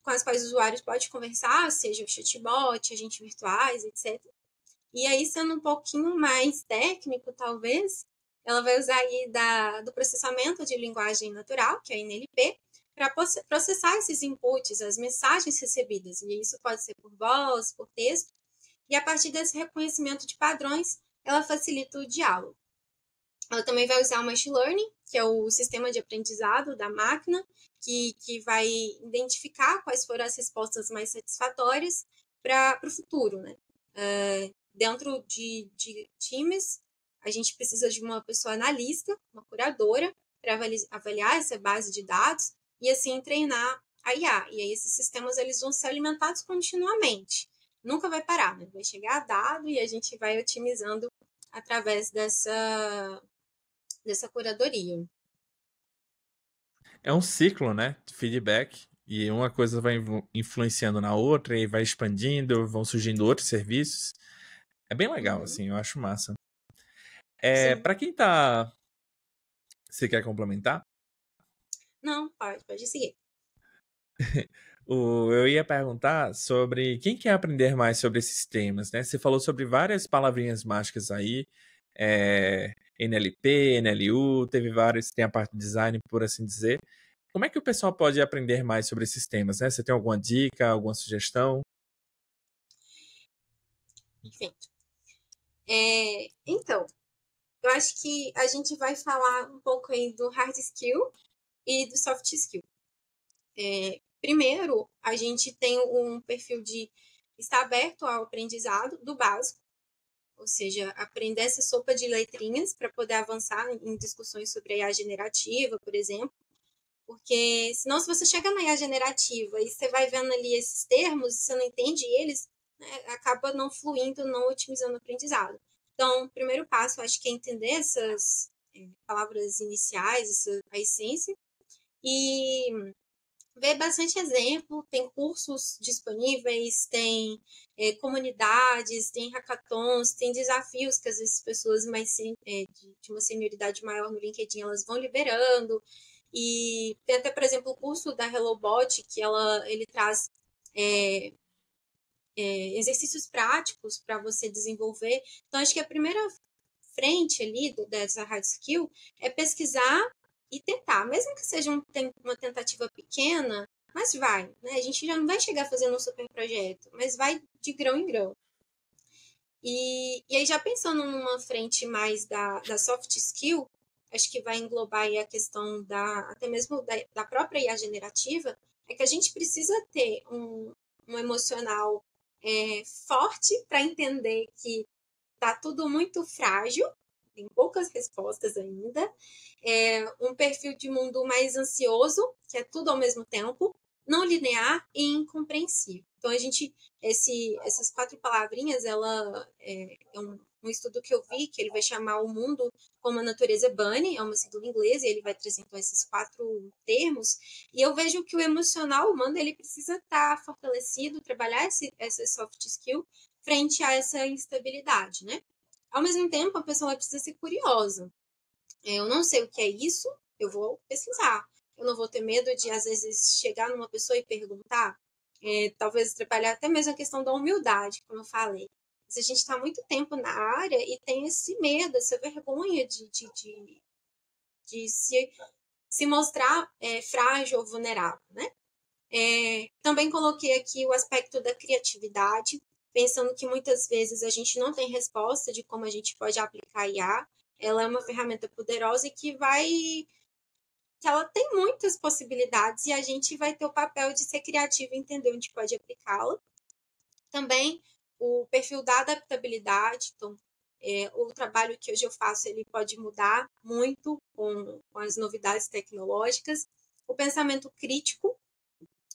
com as quais os usuários podem conversar, seja o chatbot, agentes virtuais, etc. E aí, sendo um pouquinho mais técnico, talvez, ela vai usar aí do processamento de linguagem natural, que é a NLP, para processar esses inputs, as mensagens recebidas. E isso pode ser por voz, por texto. E a partir desse reconhecimento de padrões, ela facilita o diálogo. Ela também vai usar o machine learning, que é o sistema de aprendizado da máquina, que vai identificar quais foram as respostas mais satisfatórias para o futuro, né? Dentro de times, a gente precisa de uma pessoa analista, uma curadora, para avaliar essa base de dados e assim treinar a IA. E aí esses sistemas eles vão ser alimentados continuamente. Nunca vai parar, né? Vai chegar dado e a gente vai otimizando através dessa curadoria. É um ciclo, né, de feedback, e uma coisa vai influenciando na outra e vai expandindo, vão surgindo outros serviços. É bem legal, assim, eu acho massa. Sim. Para quem tá... Você quer complementar? Não, pode seguir. Eu ia perguntar sobre quem quer aprender mais sobre esses temas, né? Você falou sobre várias palavrinhas mágicas aí, NLP, NLU, teve vários, tem a parte de design, por assim dizer. Como é que o pessoal pode aprender mais sobre esses temas, né? Você tem alguma dica, alguma sugestão? Perfeito. Então, eu acho que a gente vai falar um pouco aí do hard skill e do soft skill. Primeiro, a gente tem um perfil de estar aberto ao aprendizado do básico, ou seja, aprender essa sopa de letrinhas para poder avançar em discussões sobre a IA generativa, por exemplo. Porque senão, se você chega na IA generativa e você vai vendo ali esses termos e você não entende eles, né, acaba não fluindo, não otimizando o aprendizado. Então, o primeiro passo, eu acho que é entender essas palavras iniciais, a essência, e ver bastante exemplo. Tem cursos disponíveis, tem comunidades, tem hackathons, tem desafios que às vezes pessoas mais de uma senioridade maior no LinkedIn elas vão liberando. E tem até, por exemplo, o curso da HelloBot, que ele traz exercícios práticos para você desenvolver. Então, acho que a primeira frente ali dessa hard skill é pesquisar e tentar, mesmo que seja uma tentativa pequena, mas vai, né? A gente já não vai chegar fazendo um super projeto, mas vai de grão em grão. E aí, já pensando numa frente mais da soft skill, acho que vai englobar aí a questão até mesmo da própria IA generativa, é que a gente precisa ter um emocional forte para entender que tá tudo muito frágil, tem poucas respostas ainda, um perfil de mundo mais ansioso, que é tudo ao mesmo tempo, não linear e incompreensível. Então, essas 4 palavrinhas, ela é um estudo que eu vi, que ele vai chamar o mundo como a natureza bunny, é uma sigla inglesa, e ele vai trazer então esses 4 termos, e eu vejo que o emocional humano, ele precisa estar fortalecido, trabalhar essa soft skill frente a essa instabilidade, né? Ao mesmo tempo, a pessoa precisa ser curiosa. Eu não sei o que é isso, eu vou pesquisar. Eu não vou ter medo de, às vezes, chegar numa pessoa e perguntar. Talvez trabalhar até mesmo a questão da humildade, como eu falei. Mas a gente está muito tempo na área e tem esse medo, essa vergonha de se mostrar frágil ou vulnerável, né? Também coloquei aqui o aspecto da criatividade, pensando que muitas vezes a gente não tem resposta de como a gente pode aplicar a IA. Ela é uma ferramenta poderosa e que ela tem muitas possibilidades e a gente vai ter o papel de ser criativo e entender onde pode aplicá-la. Também o perfil da adaptabilidade, então o trabalho que hoje eu faço ele pode mudar muito com as novidades tecnológicas. O pensamento crítico,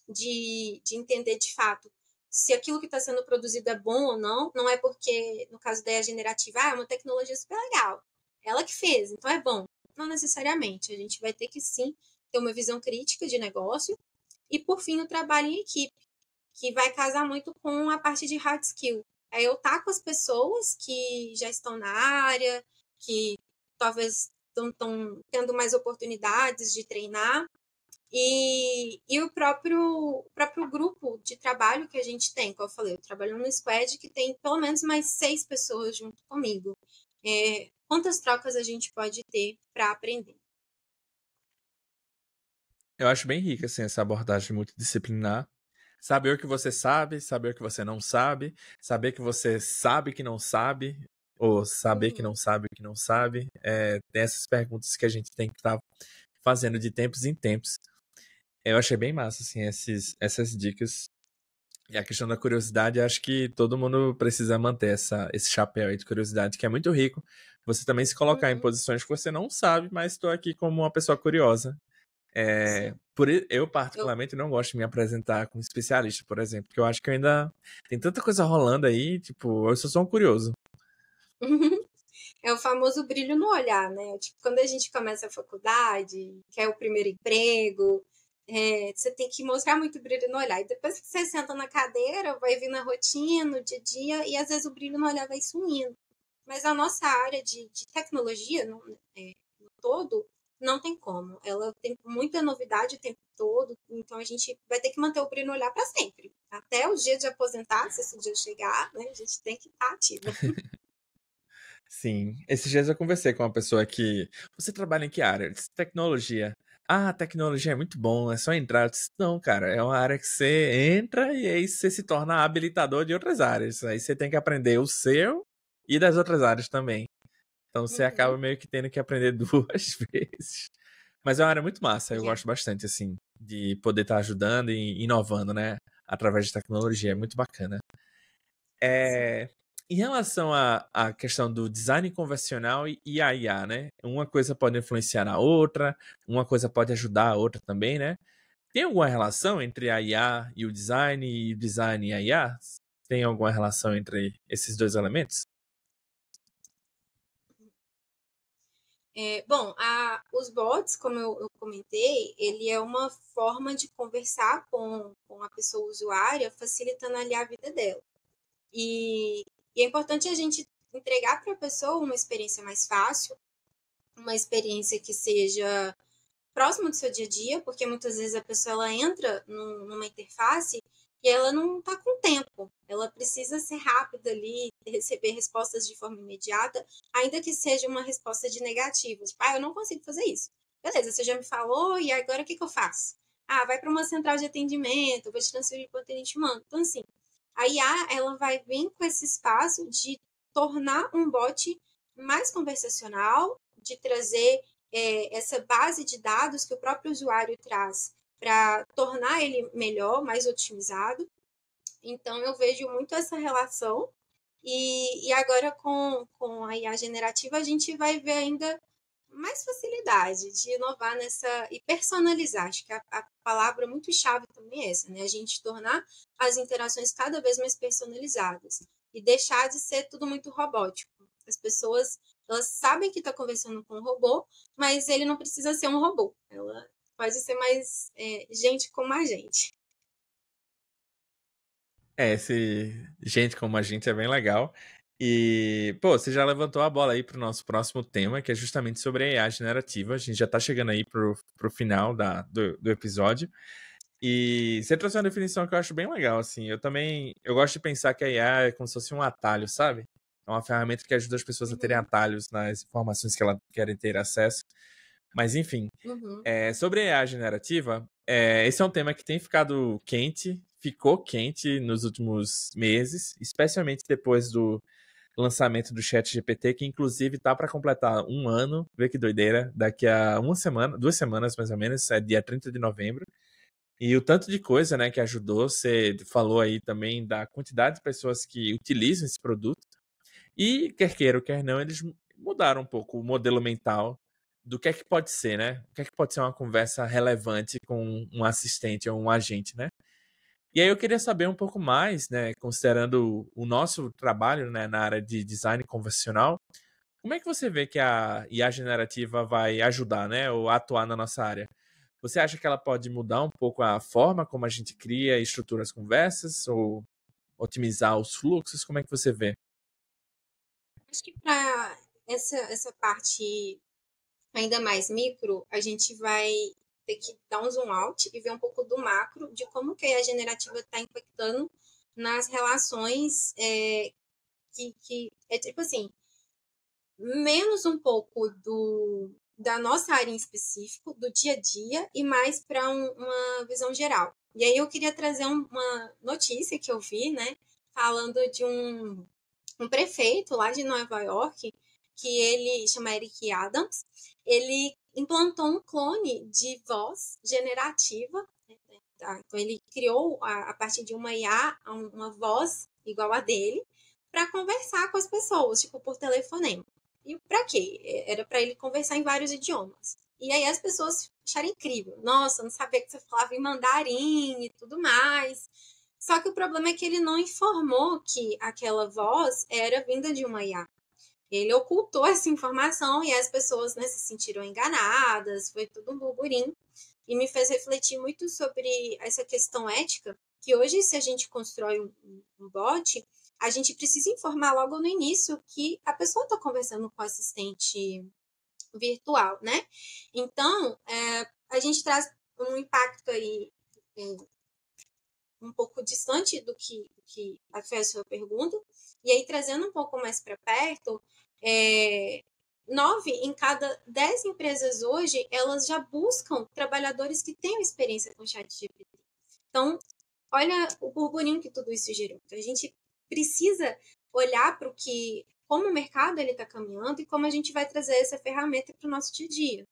de entender de fato se aquilo que está sendo produzido é bom ou não. Não é porque, no caso da IA generativa, é uma tecnologia super legal. Ela que fez, então é bom. Não necessariamente. A gente vai ter que sim ter uma visão crítica de negócio. E, por fim, o trabalho em equipe, que vai casar muito com a parte de hard skill. É eu estar com as pessoas que já estão na área, que talvez estão tendo mais oportunidades de treinar, e o próprio grupo de trabalho que a gente tem, como eu falei, eu trabalho no squad que tem pelo menos mais 6 pessoas junto comigo. Quantas trocas a gente pode ter para aprender? Eu acho bem rica, assim, essa abordagem multidisciplinar. Saber o que você sabe, saber o que você não sabe, saber que você sabe que não sabe, ou saber que Uhum. não sabe o que não sabe. Tem essas perguntas que a gente tem que estar fazendo de tempos em tempos. Eu achei bem massa, assim, essas dicas. E a questão da curiosidade, acho que todo mundo precisa manter esse chapéu aí de curiosidade, que é muito rico. Você também se colocar em Uhum. posições que você não sabe, mas estou aqui como uma pessoa curiosa. Sim. Eu, Eu, particularmente, não gosto de me apresentar como especialista, por exemplo, porque eu acho que eu ainda tem tanta coisa rolando aí, tipo, eu sou só um curioso. É o famoso brilho no olhar, né? Tipo, quando a gente começa a faculdade, quer o primeiro emprego, você tem que mostrar muito brilho no olhar. E depois que você senta na cadeira, vai vir na rotina, no dia a dia, e às vezes o brilho no olhar vai sumindo. Mas a nossa área de tecnologia, no todo, não tem como. Ela tem muita novidade o tempo todo, então a gente vai ter que manter o brilho no olhar para sempre. Até o dia de aposentar, se esse dia chegar, né, a gente tem que estar ativa. Sim. Esses dias eu conversei com uma pessoa que. Você trabalha em que área? Eu disse, tecnologia. Ah, tecnologia é muito bom, é só entrar. Eu disse, não, cara, é uma área que você entra e aí você se torna habilitador de outras áreas. Aí você tem que aprender o seu e das outras áreas também. Então você Uhum. acaba meio que tendo que aprender duas vezes. Mas é uma área muito massa, eu Yeah. gosto bastante, assim, de poder estar ajudando e inovando, né? Através de tecnologia, é muito bacana. Sim. É, em relação à questão do design convencional e a IA, né? Uma coisa pode influenciar na outra, uma coisa pode ajudar a outra também, né? Tem alguma relação entre a IA e o design e a IA? Tem alguma relação entre esses dois elementos? Bom, os bots, como eu comentei, ele é uma forma de conversar com a pessoa usuária, facilitando ali a vida dela. E, e é importante a gente entregar para a pessoa uma experiência mais fácil, uma experiência que seja próximo do seu dia a dia, porque muitas vezes a pessoa ela entra numa interface e ela não está com tempo. Ela precisa ser rápida ali, receber respostas de forma imediata, ainda que seja uma resposta de negativa. Tipo, eu não consigo fazer isso. Beleza, você já me falou, e agora o que eu faço? Vai para uma central de atendimento, vou te transferir para o atendente humano. Então, assim, a IA ela vai vir com esse espaço de tornar um bot mais conversacional, de trazer essa base de dados que o próprio usuário traz para tornar ele melhor, mais otimizado. Então, eu vejo muito essa relação. E agora, com a IA generativa, a gente vai ver ainda mais facilidade de inovar nessa e personalizar. Acho que a palavra muito chave também é essa, né? A gente tornar as interações cada vez mais personalizadas e deixar de ser tudo muito robótico. As pessoas elas sabem que está conversando com um robô, mas ele não precisa ser um robô. Ela pode ser mais gente como a gente. Esse gente como a gente é bem legal. E, pô, você já levantou a bola aí pro nosso próximo tema, que é justamente sobre a IA generativa. A gente já tá chegando aí pro final do episódio. E você trouxe uma definição que eu acho bem legal, assim. Eu gosto de pensar que a IA é como se fosse um atalho, sabe? É uma ferramenta que ajuda as pessoas a terem Uhum, atalhos nas informações que elas querem ter acesso. Mas, enfim, uhum, sobre a IA generativa, esse é um tema que tem ficado quente, ficou quente nos últimos meses, especialmente depois do lançamento do ChatGPT, que inclusive tá para completar um ano, vê que doideira, daqui a uma semana, 2 semanas mais ou menos, é dia 30 de novembro. E o tanto de coisa, né, que ajudou, você falou aí também da quantidade de pessoas que utilizam esse produto. E, quer queira ou quer não, eles mudaram um pouco o modelo mental do que é que pode ser, né? O que é que pode ser uma conversa relevante com um assistente ou um agente, né? E aí eu queria saber um pouco mais, né, considerando o nosso trabalho, né, na área de design convencional, como é que você vê que a IA generativa vai ajudar, né, ou atuar na nossa área? Você acha que ela pode mudar um pouco a forma como a gente cria e estrutura as conversas ou otimizar os fluxos? Como é que você vê? Acho que para essa parte ainda mais micro, a gente vai ter que dar um zoom out e ver um pouco do macro, de como que a generativa está impactando nas relações que é tipo assim, menos um pouco da nossa área em específico, do dia a dia, e mais para uma visão geral. E aí eu queria trazer uma notícia que eu vi, né, falando de um prefeito lá de Nova York, que ele chama Eric Adams, ele implantou um clone de voz generativa, né, tá? Então ele criou a partir de uma IA uma voz igual a dele para conversar com as pessoas, tipo por telefonema. E para quê? Era para ele conversar em vários idiomas. E aí as pessoas acharam incrível. Nossa, não sabia que você falava em mandarim e tudo mais. Só que o problema é que ele não informou que aquela voz era vinda de uma IA. Ele ocultou essa informação e as pessoas, né, se sentiram enganadas, foi tudo um burburinho. E me fez refletir muito sobre essa questão ética, que hoje, se a gente constrói um bot, a gente precisa informar logo no início que a pessoa está conversando com o assistente virtual, né? Então, a gente traz um impacto aí um pouco distante do que foi a sua pergunta, e aí trazendo um pouco mais para perto, 9 em cada 10 empresas hoje, elas já buscam trabalhadores que tenham experiência com chat GPT. Então, olha o burburinho que tudo isso gerou. Então, a gente precisa olhar para como o mercado está caminhando e como a gente vai trazer essa ferramenta para o nosso dia a dia.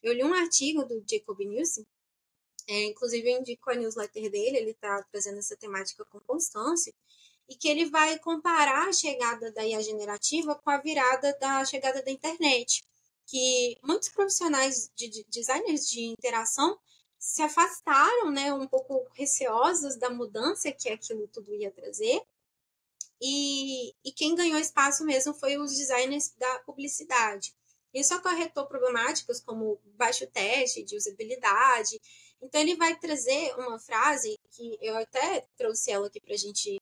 Eu li um artigo do Jacob Nielsen, inclusive eu indico a newsletter dele, ele está trazendo essa temática com constância, e que ele vai comparar a chegada da IA generativa com a virada da chegada da internet, que muitos profissionais de designers de interação se afastaram, né, um pouco receosos da mudança que aquilo tudo ia trazer, e quem ganhou espaço mesmo foi os designers da publicidade. Isso acarretou problemáticas como baixo teste de usabilidade. Então, ele vai trazer uma frase que eu até trouxe ela aqui para a gente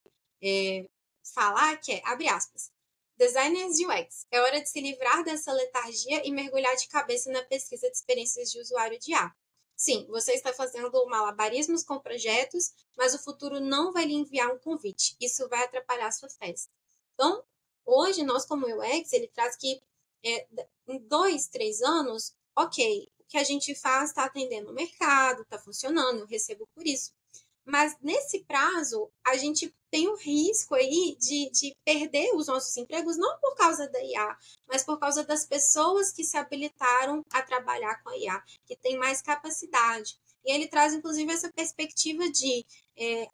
falar, que é, abre aspas, designers de UX, é hora de se livrar dessa letargia e mergulhar de cabeça na pesquisa de experiências de usuário de IA. Sim, você está fazendo malabarismos com projetos, mas o futuro não vai lhe enviar um convite. Isso vai atrapalhar a sua festa. Então, hoje, nós como UX, ele traz que em 2, 3 anos, ok, o que a gente faz está atendendo o mercado, está funcionando, eu recebo por isso. Mas nesse prazo, a gente tem o risco aí de perder os nossos empregos, não por causa da IA, mas por causa das pessoas que se habilitaram a trabalhar com a IA, que tem mais capacidade. E ele traz, inclusive, essa perspectiva de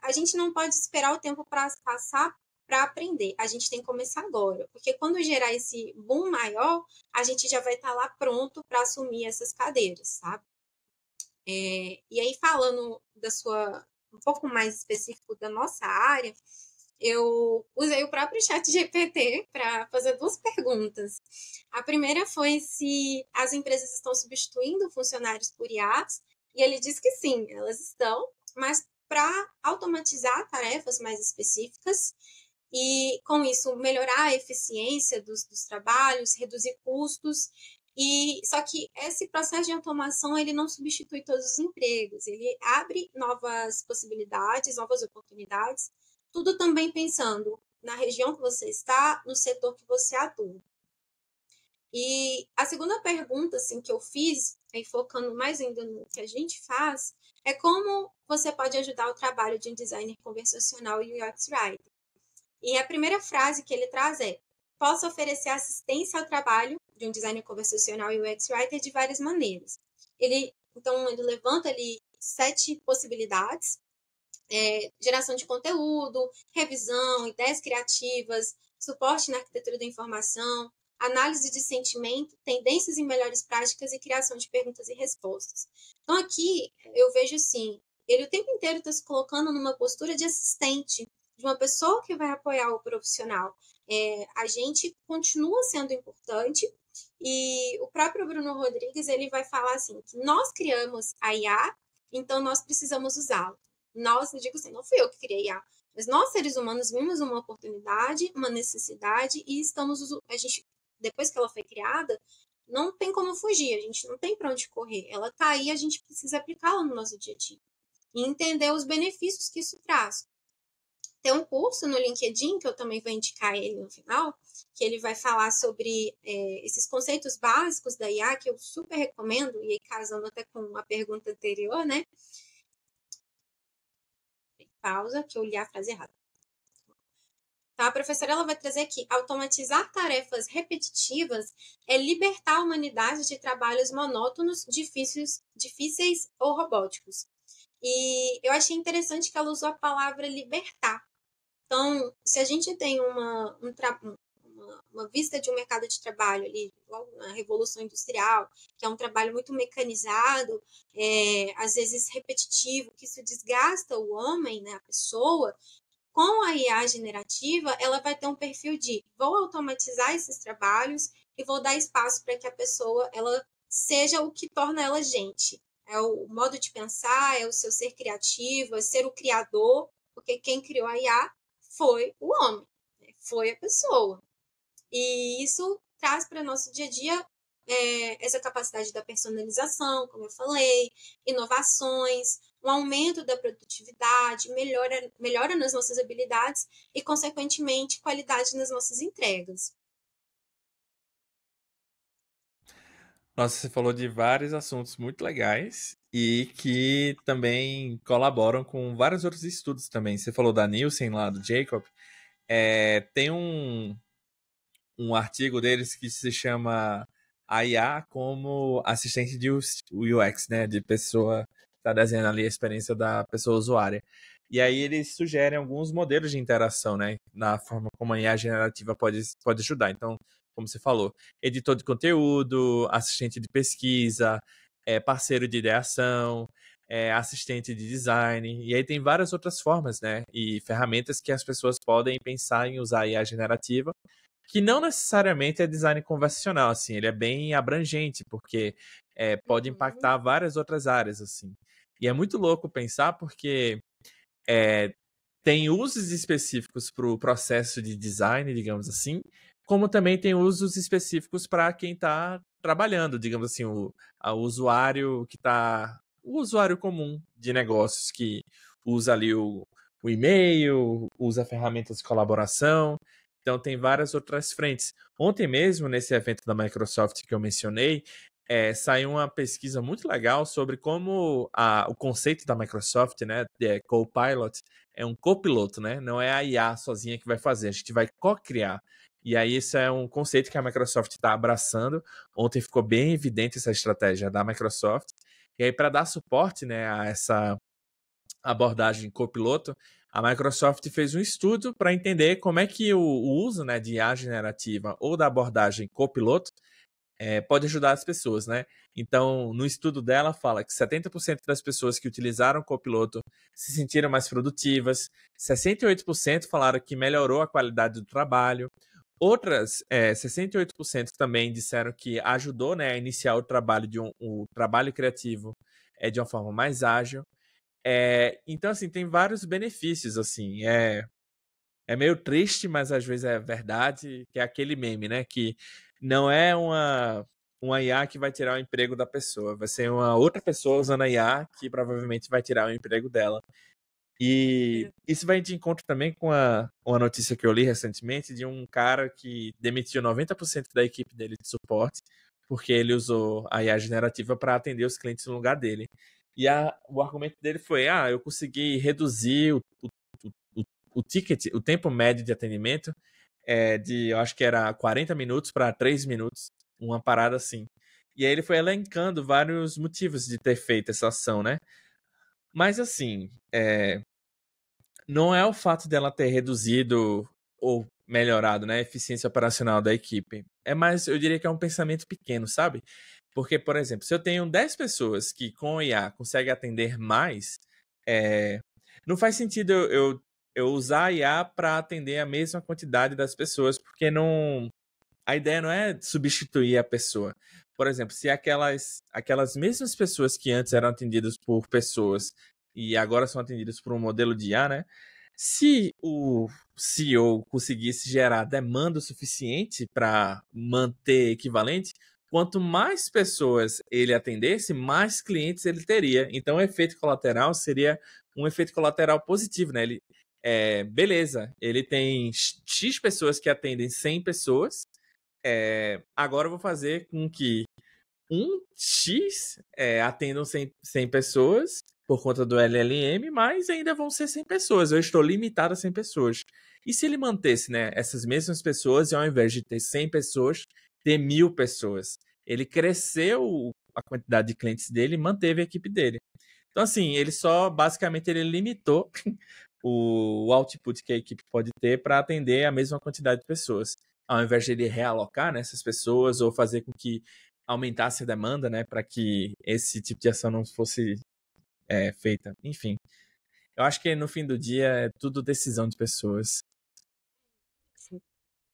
a gente não pode esperar o tempo para passar para aprender. A gente tem que começar agora, porque quando gerar esse boom maior, a gente já vai estar lá pronto para assumir essas cadeiras, sabe? E aí, falando um pouco mais específico da nossa área, eu usei o próprio chat GPT para fazer 2 perguntas. A primeira foi se as empresas estão substituindo funcionários por IAs, e ele disse que sim, elas estão, mas para automatizar tarefas mais específicas e, com isso, melhorar a eficiência dos trabalhos, reduzir custos. Só que esse processo de automação ele não substitui todos os empregos, ele abre novas possibilidades, novas oportunidades, tudo também pensando na região que você está, no setor que você atua. E a segunda pergunta assim, que eu fiz, aí focando mais ainda no que a gente faz, é como você pode ajudar o trabalho de um designer conversacional e UX Writer. E a primeira frase que ele traz é: posso oferecer assistência ao trabalho de um designer conversacional e UX Writer de várias maneiras. Então, ele levanta ali 7 possibilidades: geração de conteúdo, revisão, ideias criativas, suporte na arquitetura da informação, análise de sentimento, tendências em melhores práticas e criação de perguntas e respostas. Então, aqui eu vejo assim, ele o tempo inteiro está se colocando numa postura de assistente, de uma pessoa que vai apoiar o profissional. A gente continua sendo importante, E o próprio Bruno Rodrigues, ele vai falar assim, que nós criamos a IA, então nós precisamos usá-la. Nós, eu digo assim, não fui eu que criei a IA, mas nós, seres humanos, vimos uma oportunidade, uma necessidade e a gente, depois que ela foi criada, não tem como fugir, a gente não tem para onde correr. Ela está aí, a gente precisa aplicá-la no nosso dia a dia e entender os benefícios que isso traz. Tem um curso no LinkedIn, que eu também vou indicar ele no final, que ele vai falar sobre esses conceitos básicos da IA, que eu super recomendo, e aí casando até com a pergunta anterior, né? Pausa, que eu li a frase errada. Então, a professora ela vai trazer que automatizar tarefas repetitivas é libertar a humanidade de trabalhos monótonos, difíceis ou robóticos. E eu achei interessante que ela usou a palavra libertar. Então, se a gente tem uma vista de um mercado de trabalho ali, logo na Revolução Industrial, que é um trabalho muito mecanizado, às vezes repetitivo, que isso desgasta o homem, né, a pessoa, com a IA generativa, ela vai ter um perfil de vou automatizar esses trabalhos e vou dar espaço para que a pessoa ela seja o que torna ela gente. É o modo de pensar, é o seu ser criativo, é ser o criador, porque quem criou a IA foi o homem, né? Foi a pessoa. E isso traz para o nosso dia a dia essa capacidade da personalização, como eu falei, inovações, um aumento da produtividade, melhora nas nossas habilidades e, consequentemente, qualidade nas nossas entregas. Nossa, você falou de vários assuntos muito legais e que também colaboram com vários outros estudos também. Você falou da Nielsen lá, do Jacob. Tem um artigo deles que se chama a IA como assistente de UX, né? De pessoa está desenhando ali a experiência da pessoa usuária. E aí eles sugerem alguns modelos de interação, né? Na forma como a IA generativa pode ajudar. Então, como você falou, editor de conteúdo, assistente de pesquisa, parceiro de ideação, assistente de design. E aí tem várias outras formas, né? E ferramentas que as pessoas podem pensar em usar a IA generativa que não necessariamente é design conversacional, assim, ele é bem abrangente, porque pode impactar várias outras áreas, assim. E é muito louco pensar porque é, tem usos específicos para o processo de design, digamos assim, como também tem usos específicos para quem está trabalhando, digamos assim, o usuário que está. O usuário comum de negócios que usa ali o e-mail, usa ferramentas de colaboração. Então tem várias outras frentes. Ontem mesmo, nesse evento da Microsoft que eu mencionei, saiu uma pesquisa muito legal sobre como o conceito da Microsoft, né, de Copilot, é um copiloto, né? Não é a IA sozinha que vai fazer, a gente vai co-criar. E aí esse é um conceito que a Microsoft está abraçando. Ontem ficou bem evidente essa estratégia da Microsoft. E aí para dar suporte, né, a essa abordagem copiloto, a Microsoft fez um estudo para entender como é que o uso, né, de IA generativa ou da abordagem copiloto pode ajudar as pessoas, né? Então, no estudo dela, fala que 70% das pessoas que utilizaram o copiloto se sentiram mais produtivas, 68% falaram que melhorou a qualidade do trabalho, outras 68% também disseram que ajudou, né, a iniciar o trabalho o trabalho criativo de uma forma mais ágil. Então, assim, tem vários benefícios, assim, é meio triste, mas às vezes é verdade, que é aquele meme, né? Que não é uma IA que vai tirar o emprego da pessoa, vai ser uma outra pessoa usando a IA que provavelmente vai tirar o emprego dela. E isso vai de encontro também com uma notícia que eu li recentemente de um cara que demitiu 90% da equipe dele de suporte porque ele usou a IA generativa para atender os clientes no lugar dele. E o argumento dele foi: eu consegui reduzir o ticket, o tempo médio de atendimento eu acho que era 40 minutos para 3 minutos, uma parada assim. E aí ele foi elencando vários motivos de ter feito essa ação, né? Mas assim, não é o fato dela ter reduzido ou melhorado, né, a eficiência operacional da equipe. É mais, eu diria que é um pensamento pequeno, sabe? Porque, por exemplo, se eu tenho 10 pessoas que com o IA conseguem atender mais, não faz sentido eu usar a IA para atender a mesma quantidade das pessoas, porque a ideia não é substituir a pessoa. Por exemplo, se aquelas mesmas pessoas que antes eram atendidas por pessoas e agora são atendidas por um modelo de IA, né? Se o CEO conseguisse gerar demanda suficiente para manter equivalente, quanto mais pessoas ele atendesse, mais clientes ele teria. Então, o efeito colateral seria um efeito colateral positivo, né? Beleza, ele tem X pessoas que atendem 100 pessoas, agora eu vou fazer com que um X atendam 100 pessoas por conta do LLM, mas ainda vão ser 100 pessoas. Eu estou limitado a 100 pessoas. E se ele mantesse, né, essas mesmas pessoas e ao invés de ter 100 pessoas, ter 1.000 pessoas? Ele cresceu a quantidade de clientes dele e manteve a equipe dele. Então, assim, basicamente, ele limitou o output que a equipe pode ter para atender a mesma quantidade de pessoas. Ao invés de ele realocar, né, essas pessoas ou fazer com que aumentasse a demanda, né, para que esse tipo de ação não fosse feita. Enfim, eu acho que no fim do dia é tudo decisão de pessoas.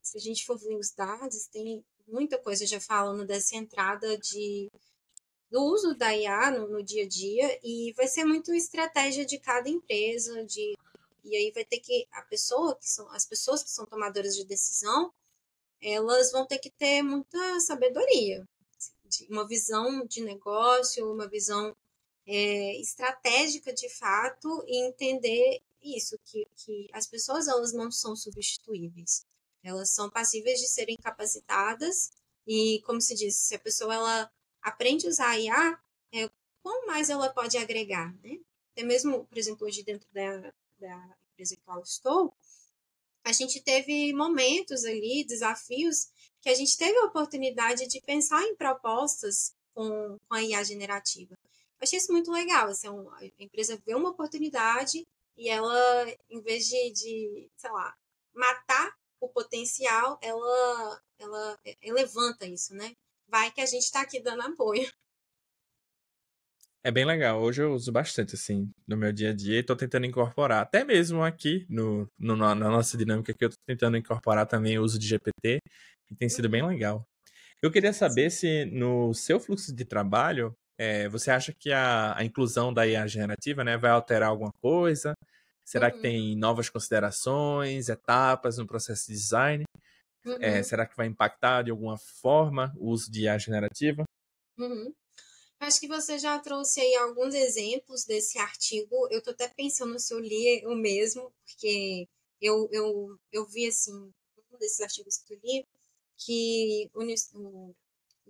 Se a gente for ver os dados, tem muita coisa já falando dessa entrada do uso da IA no dia a dia, e vai ser muito estratégia de cada empresa, e aí vai ter que as pessoas que são tomadoras de decisão, elas vão ter que ter muita sabedoria, uma visão de negócio, uma visão estratégica de fato, e entender isso, que as pessoas elas não são substituíveis, elas são passíveis de serem capacitadas, e como se diz, se a pessoa ela aprende a usar a IA, quão mais ela pode agregar, né? Até mesmo, por exemplo, hoje dentro da empresa que eu estou, a gente teve momentos ali, desafios, que a gente teve a oportunidade de pensar em propostas com a IA generativa. Eu achei isso muito legal, assim, a empresa vê uma oportunidade e ela, em vez de sei lá, matar o potencial, ela levanta isso, né? Vai que a gente está aqui dando apoio. É bem legal. Hoje eu uso bastante, assim, no meu dia a dia e tô tentando incorporar. Até mesmo aqui na nossa dinâmica aqui, eu tô tentando incorporar também o uso de GPT e tem sido bem legal. Eu queria saber se no seu fluxo de trabalho, você acha que a inclusão da IA generativa, né, vai alterar alguma coisa? Será que Uhum, tem novas considerações, etapas no processo de design? uhum, Será que vai impactar de alguma forma o uso de IA generativa? uhum. Acho que você já trouxe aí alguns exemplos desse artigo. Eu tô até pensando se eu li o mesmo, porque eu vi, assim, um desses artigos que eu li, que o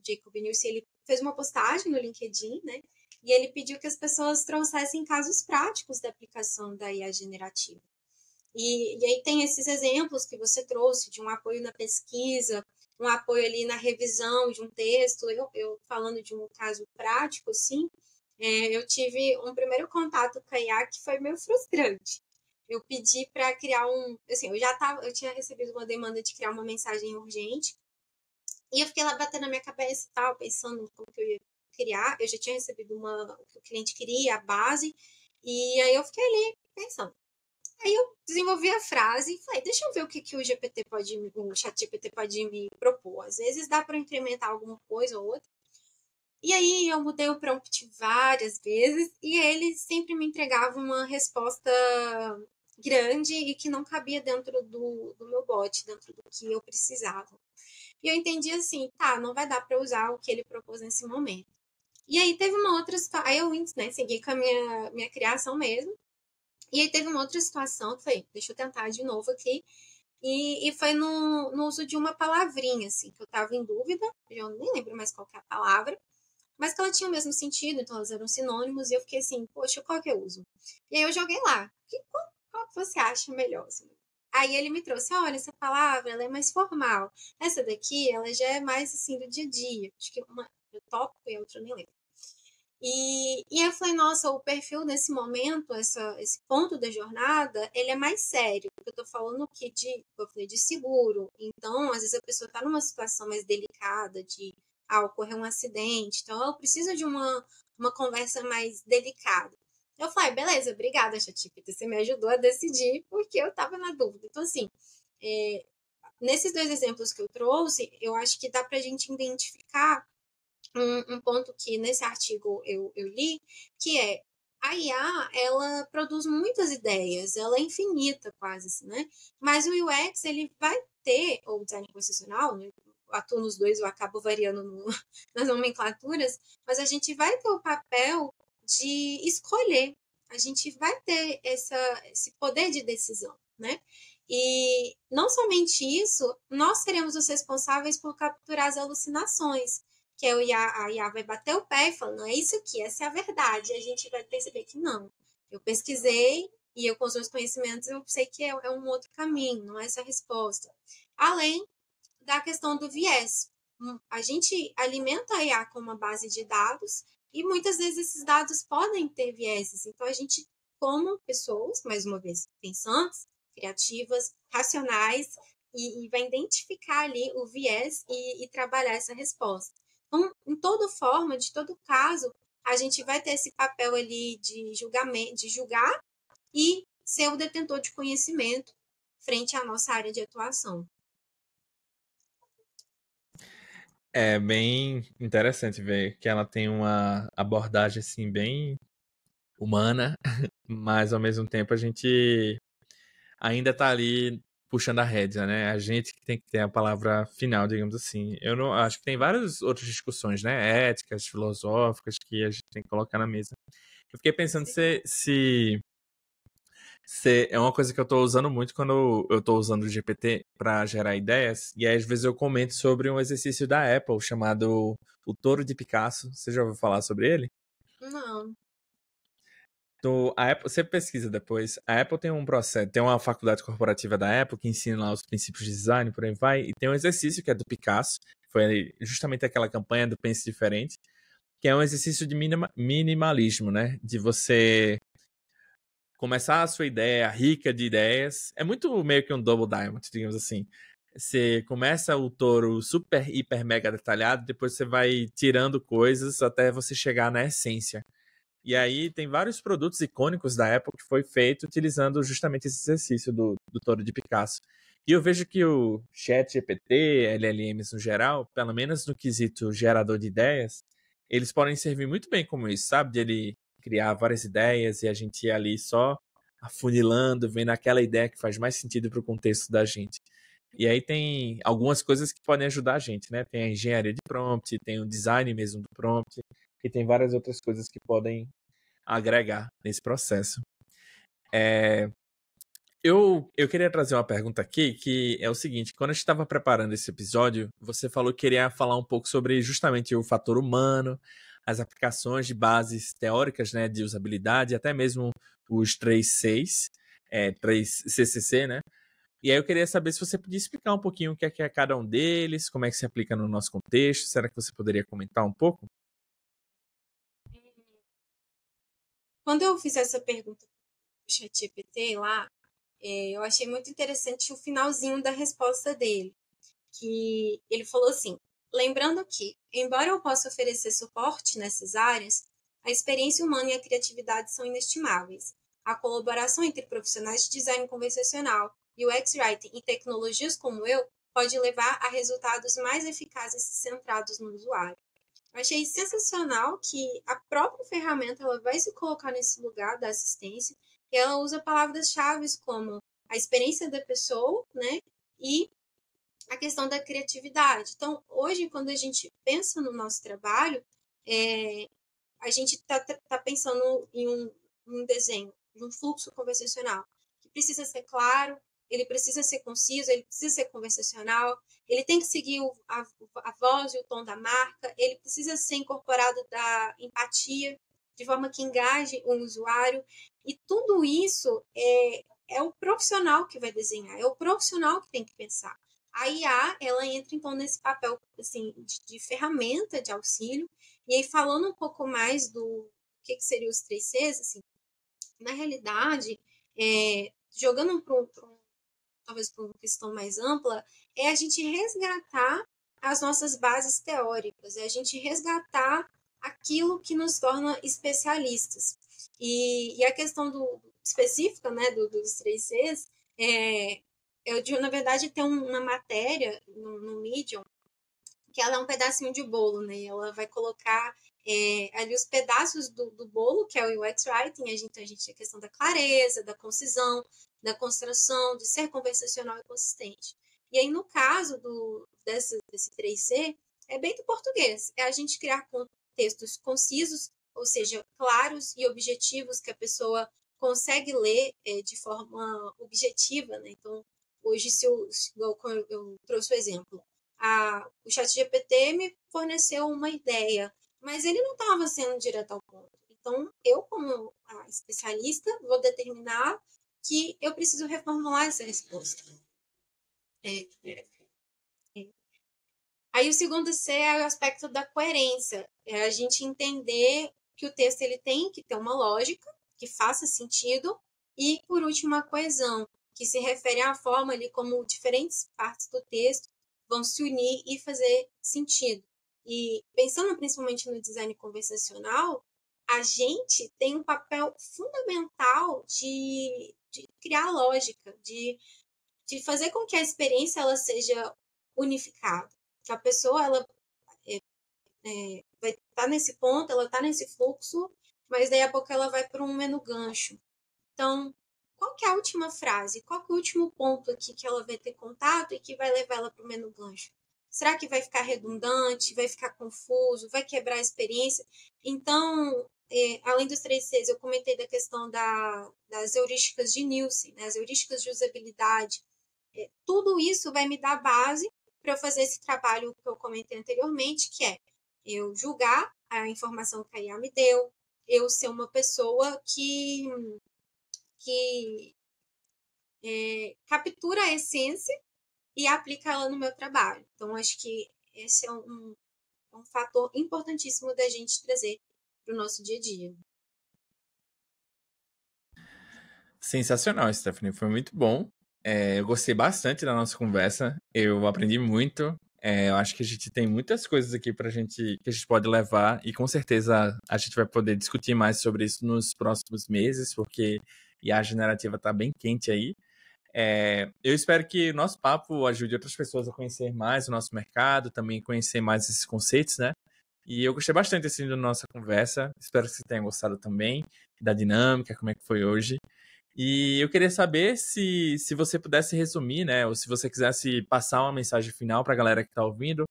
Jacob Newsey, ele fez uma postagem no LinkedIn, né? E ele pediu que as pessoas trouxessem casos práticos da aplicação da IA generativa. E aí tem esses exemplos que você trouxe de um apoio na pesquisa, um apoio ali na revisão de um texto. Eu falando de um caso prático, assim, eu tive um primeiro contato com a IA que foi meio frustrante. Eu pedi para criar assim, eu tinha recebido uma demanda de criar uma mensagem urgente, e eu fiquei lá batendo na minha cabeça e tal, pensando como que eu ia criar. Eu já tinha recebido o que o cliente queria, a base, e aí eu fiquei ali pensando. Aí eu desenvolvi a frase e falei, deixa eu ver o que o chat GPT pode me propor. Às vezes dá para incrementar alguma coisa ou outra. E aí eu mudei o prompt várias vezes e ele sempre me entregava uma resposta grande e que não cabia dentro do meu bot, dentro do que eu precisava. E eu entendi assim, tá, não vai dar para usar o que ele propôs nesse momento. E aí teve uma outra situação, aí eu, né, segui com a minha criação mesmo. E aí teve uma outra situação que foi, deixa eu tentar de novo aqui, e foi no uso de uma palavrinha, assim, que eu tava em dúvida, eu nem lembro mais qual que é a palavra, mas que ela tinha o mesmo sentido, então elas eram sinônimos, e eu fiquei assim, poxa, qual que eu uso? E aí eu joguei lá, qual que você acha melhor? Assim? Aí ele me trouxe, olha, essa palavra, ela é mais formal, essa daqui, ela já é mais, assim, do dia a dia, acho que uma é tópico e a outra eu nem lembro. E eu falei, nossa, o perfil nesse momento, esse ponto da jornada, ele é mais sério, porque eu tô falando que eu falei, de seguro. Então, às vezes a pessoa tá numa situação mais delicada, ocorrer um acidente, então eu preciso de uma conversa mais delicada. Eu falei, beleza, obrigada, ChatGPT, você me ajudou a decidir, porque eu tava na dúvida. Então, assim, é, nesses 2 exemplos que eu trouxe, eu acho que dá para a gente identificar um ponto que nesse artigo eu li, que é a IA, ela produz muitas ideias, ela é infinita quase, assim, né? Mas o UX, ele vai ter, ou design conversacional, né? Atuo nos dois, eu acabo variando nas nomenclaturas, mas a gente vai ter o papel de escolher, a gente vai ter esse poder de decisão, né? E não somente isso, nós seremos os responsáveis por capturar as alucinações, que é a IA vai bater o pé e falar, não é isso aqui, essa é a verdade. E a gente vai perceber que não. Eu pesquisei e eu, com os meus conhecimentos, eu sei que é um outro caminho, não é essa a resposta. Além da questão do viés. A gente alimenta a IA com uma base de dados e muitas vezes esses dados podem ter vieses. Então, a gente, como pessoas, mais uma vez, pensantes, criativas, racionais, e vai identificar ali o viés e trabalhar essa resposta. Então, em toda forma, de todo caso, a gente vai ter esse papel ali de julgamento, de julgar e ser o detentor de conhecimento frente à nossa área de atuação. É bem interessante ver que ela tem uma abordagem assim bem humana, mas ao mesmo tempo a gente ainda tá ali puxando a rédea, né? A gente que tem que ter a palavra final, digamos assim. Eu não acho que tem várias outras discussões, né? Éticas, filosóficas que a gente tem que colocar na mesa. Eu fiquei pensando se é uma coisa que eu tô usando muito quando eu tô usando o GPT para gerar ideias, e aí às vezes eu comento sobre um exercício da Apple chamado o Touro de Picasso. Você já ouviu falar sobre ele? Não. Então, a Apple, você pesquisa depois. A Apple tem um processo, tem uma faculdade corporativa da Apple que ensina lá os princípios de design, por aí vai, e tem um exercício que é do Picasso, foi justamente aquela campanha do Pense Diferente, que é um exercício de minimalismo, né? De você começar a sua ideia rica de ideias. É muito meio que um double diamond, digamos assim. Você começa o touro super, hiper, mega detalhado, depois você vai tirando coisas até você chegar na essência. E aí tem vários produtos icônicos da Apple que foi feito utilizando justamente esse exercício do touro de Picasso. E eu vejo que o Chat GPT, LLMs no geral, pelo menos no quesito gerador de ideias, eles podem servir muito bem como isso, sabe? De ele criar várias ideias e a gente ir ali só afunilando, vendo aquela ideia que faz mais sentido para o contexto da gente. E aí tem algumas coisas que podem ajudar a gente, né? Tem a engenharia de prompt, tem o design mesmo do prompt, e tem várias outras coisas que podem agregar nesse processo. Eu queria trazer uma pergunta aqui, que é o seguinte: quando a gente estava preparando esse episódio, você falou que queria falar um pouco sobre justamente o fator humano, as aplicações de bases teóricas, né, de usabilidade, até mesmo os 3Cs, 3CCC, né? E aí eu queria saber se você podia explicar um pouquinho o que é cada um deles, como é que se aplica no nosso contexto. Será que você poderia comentar um pouco? Quando eu fiz essa pergunta pro ChatGPT lá, eu achei muito interessante o finalzinho da resposta dele, que ele falou assim: lembrando que, embora eu possa oferecer suporte nessas áreas, a experiência humana e a criatividade são inestimáveis. A colaboração entre profissionais de design conversacional, UX Writing e tecnologias como eu pode levar a resultados mais eficazes e centrados no usuário. Eu achei sensacional que a própria ferramenta ela vai se colocar nesse lugar da assistência e ela usa palavras-chave como a experiência da pessoa, né? E a questão da criatividade. Então, hoje, quando a gente pensa no nosso trabalho, a gente está pensando em um desenho, de um fluxo conversacional, que precisa ser claro, ele precisa ser conciso, ele precisa ser conversacional, ele tem que seguir a voz e o tom da marca, ele precisa ser incorporado da empatia, de forma que engaje o usuário, e tudo isso é o profissional que vai desenhar, é o profissional que tem que pensar. A IA, ela entra então nesse papel assim, de ferramenta de auxílio, e aí, falando um pouco mais do que seriam os 3Cs, assim, na realidade, jogando talvez para uma questão mais ampla, é a gente resgatar as nossas bases teóricas, é a gente resgatar aquilo que nos torna especialistas. E a questão específica, né, dos 3Cs, na verdade, tem uma matéria no Medium, que ela é um pedacinho de bolo, né? Ela vai colocar ali os pedaços do bolo, que é o UX Writing. A gente tem a questão da clareza, da concisão, da construção, de ser conversacional e consistente. E aí, no caso desse 3C, é bem do português. É a gente criar textos concisos, ou seja, claros e objetivos, que a pessoa consegue ler de forma objetiva, né? Então, hoje, igual eu trouxe o exemplo, o ChatGPT me forneceu uma ideia, mas ele não estava sendo direto ao ponto. Então, eu, como a especialista, vou determinar que eu preciso reformular essa resposta. Aí o segundo C é o aspecto da coerência. É a gente entender que o texto ele tem que ter uma lógica, que faça sentido, e, por último, a coesão, que se refere à forma ali como diferentes partes do texto vão se unir e fazer sentido. E pensando principalmente no design conversacional, a gente tem um papel fundamental de criar lógica, de fazer com que a experiência ela seja unificada. Que a pessoa ela vai estar nesse ponto, ela está nesse fluxo, mas daí a pouco ela vai para um menu gancho. Então, qual que é a última frase? Qual que é o último ponto aqui que ela vai ter contato e que vai levar ela para o menu gancho? Será que vai ficar redundante? Vai ficar confuso? Vai quebrar a experiência? Então, além dos 3Cs, eu comentei da questão das heurísticas de Nielsen, né? As heurísticas de usabilidade. Tudo isso vai me dar base para eu fazer esse trabalho que eu comentei anteriormente, que é eu julgar a informação que a IA me deu, eu ser uma pessoa que captura a essência e aplica ela no meu trabalho. Então, acho que esse é um fator importantíssimo da gente trazer para o nosso dia a dia. Sensacional, Stephanie. Foi muito bom. Eu gostei bastante da nossa conversa. Eu aprendi muito. Eu acho que a gente tem muitas coisas aqui que a gente pode levar e com certeza a gente vai poder discutir mais sobre isso nos próximos meses, porque IA generativa está bem quente aí. Eu espero que o nosso papo ajude outras pessoas a conhecer mais o nosso mercado, também conhecer mais esses conceitos, né? E eu gostei bastante assim da nossa conversa. Espero que você tenha gostado também da dinâmica, como é que foi hoje. E eu queria saber se você pudesse resumir, né? Ou se você quisesse passar uma mensagem final para a galera que está ouvindo,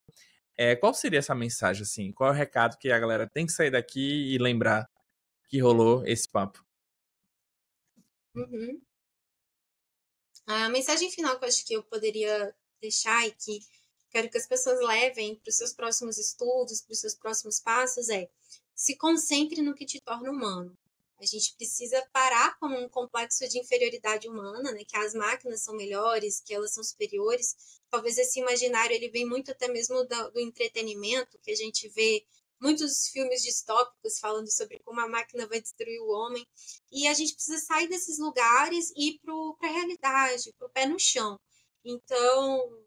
qual seria essa mensagem, assim? Qual é o recado que a galera tem que sair daqui e lembrar que rolou esse papo? Uhum. A mensagem final que eu acho que eu poderia deixar e que quero que as pessoas levem para os seus próximos estudos, para os seus próximos passos se concentre no que te torna humano. A gente precisa parar com um complexo de inferioridade humana, né? Que as máquinas são melhores, que elas são superiores. Talvez esse imaginário ele vem muito até mesmo do entretenimento, que a gente vê muitos filmes distópicos falando sobre como a máquina vai destruir o homem. E a gente precisa sair desses lugares e ir para a realidade, para o pé no chão. Então,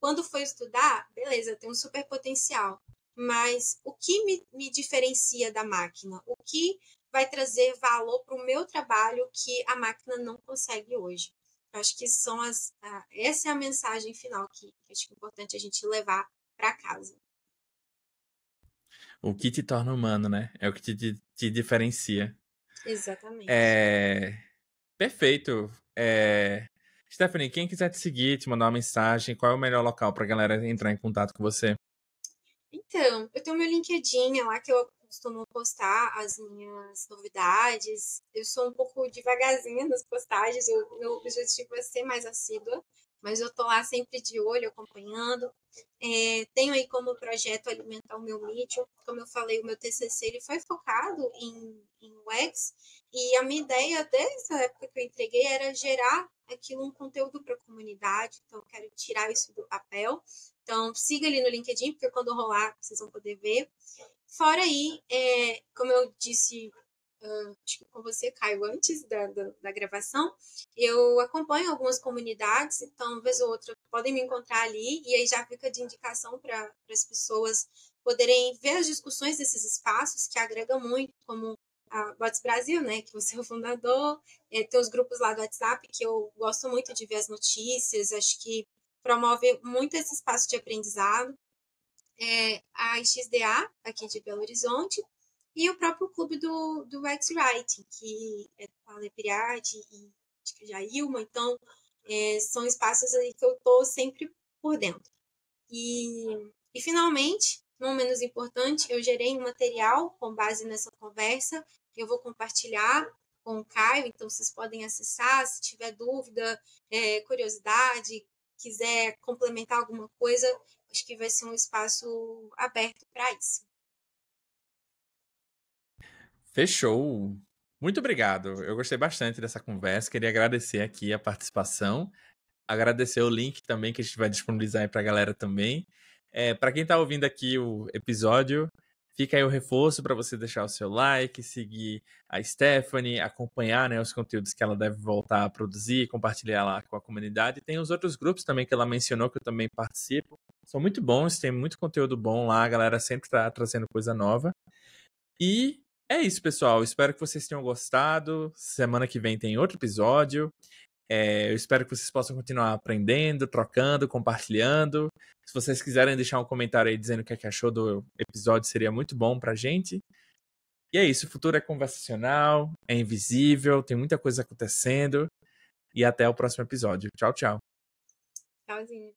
quando for estudar, beleza, tem um super potencial. Mas o que me diferencia da máquina? O que vai trazer valor para o meu trabalho que a máquina não consegue hoje? Eu acho que essa é a mensagem final que acho que é importante a gente levar para casa. O que te torna humano, né? É o que te diferencia. Exatamente. É... Perfeito. Stephanie, quem quiser te seguir, te mandar uma mensagem, qual é o melhor local para a galera entrar em contato com você? Então, eu tenho meu LinkedIn, é lá que eu costumo postar as minhas novidades. Eu sou um pouco devagarzinha nas postagens, meu objetivo é ser mais assídua, mas eu tô lá sempre de olho, acompanhando. Tenho aí como projeto alimentar o meu Medium. Como eu falei, o meu TCC ele foi focado em UX, e a minha ideia desde a época que eu entreguei era gerar aquilo um conteúdo para a comunidade, então eu quero tirar isso do papel. Então, siga ali no LinkedIn, porque quando rolar, vocês vão poder ver. Fora aí, como eu disse, acho que com você, Caio, antes da gravação, eu acompanho algumas comunidades, então, vez ou outra, podem me encontrar ali, e aí já fica de indicação para as pessoas poderem ver as discussões desses espaços, que agregam muito, como a Bots Brasil, né, que você é o fundador, tem os grupos lá do WhatsApp, que eu gosto muito de ver as notícias, acho que promove muito esse espaço de aprendizado. A XDA, aqui de Belo Horizonte, e o próprio clube do X-Writing, que é a Lepriade e acho que já Ilma, então são espaços aí que eu estou sempre por dentro. E finalmente, não menos importante, eu gerei um material com base nessa conversa, eu vou compartilhar com o Caio, então vocês podem acessar, se tiver dúvida, curiosidade, quiser complementar alguma coisa, acho que vai ser um espaço aberto para isso. Fechou! Muito obrigado. Eu gostei bastante dessa conversa. Queria agradecer aqui a participação. Agradecer o link também que a gente vai disponibilizar aí para a galera também. Para quem está ouvindo aqui o episódio, fica aí o reforço para você deixar o seu like, seguir a Stephanie, acompanhar, né, os conteúdos que ela deve voltar a produzir, compartilhar lá com a comunidade. Tem os outros grupos também que ela mencionou que eu também participo. São muito bons, tem muito conteúdo bom lá, a galera sempre está trazendo coisa nova. E é isso, pessoal. Espero que vocês tenham gostado. Semana que vem tem outro episódio. Eu espero que vocês possam continuar aprendendo, trocando, compartilhando. Se vocês quiserem deixar um comentário aí dizendo o que é que achou do episódio, seria muito bom pra gente. E é isso, o futuro é conversacional, é invisível, tem muita coisa acontecendo. E até o próximo episódio. Tchau, tchau. Tchauzinho.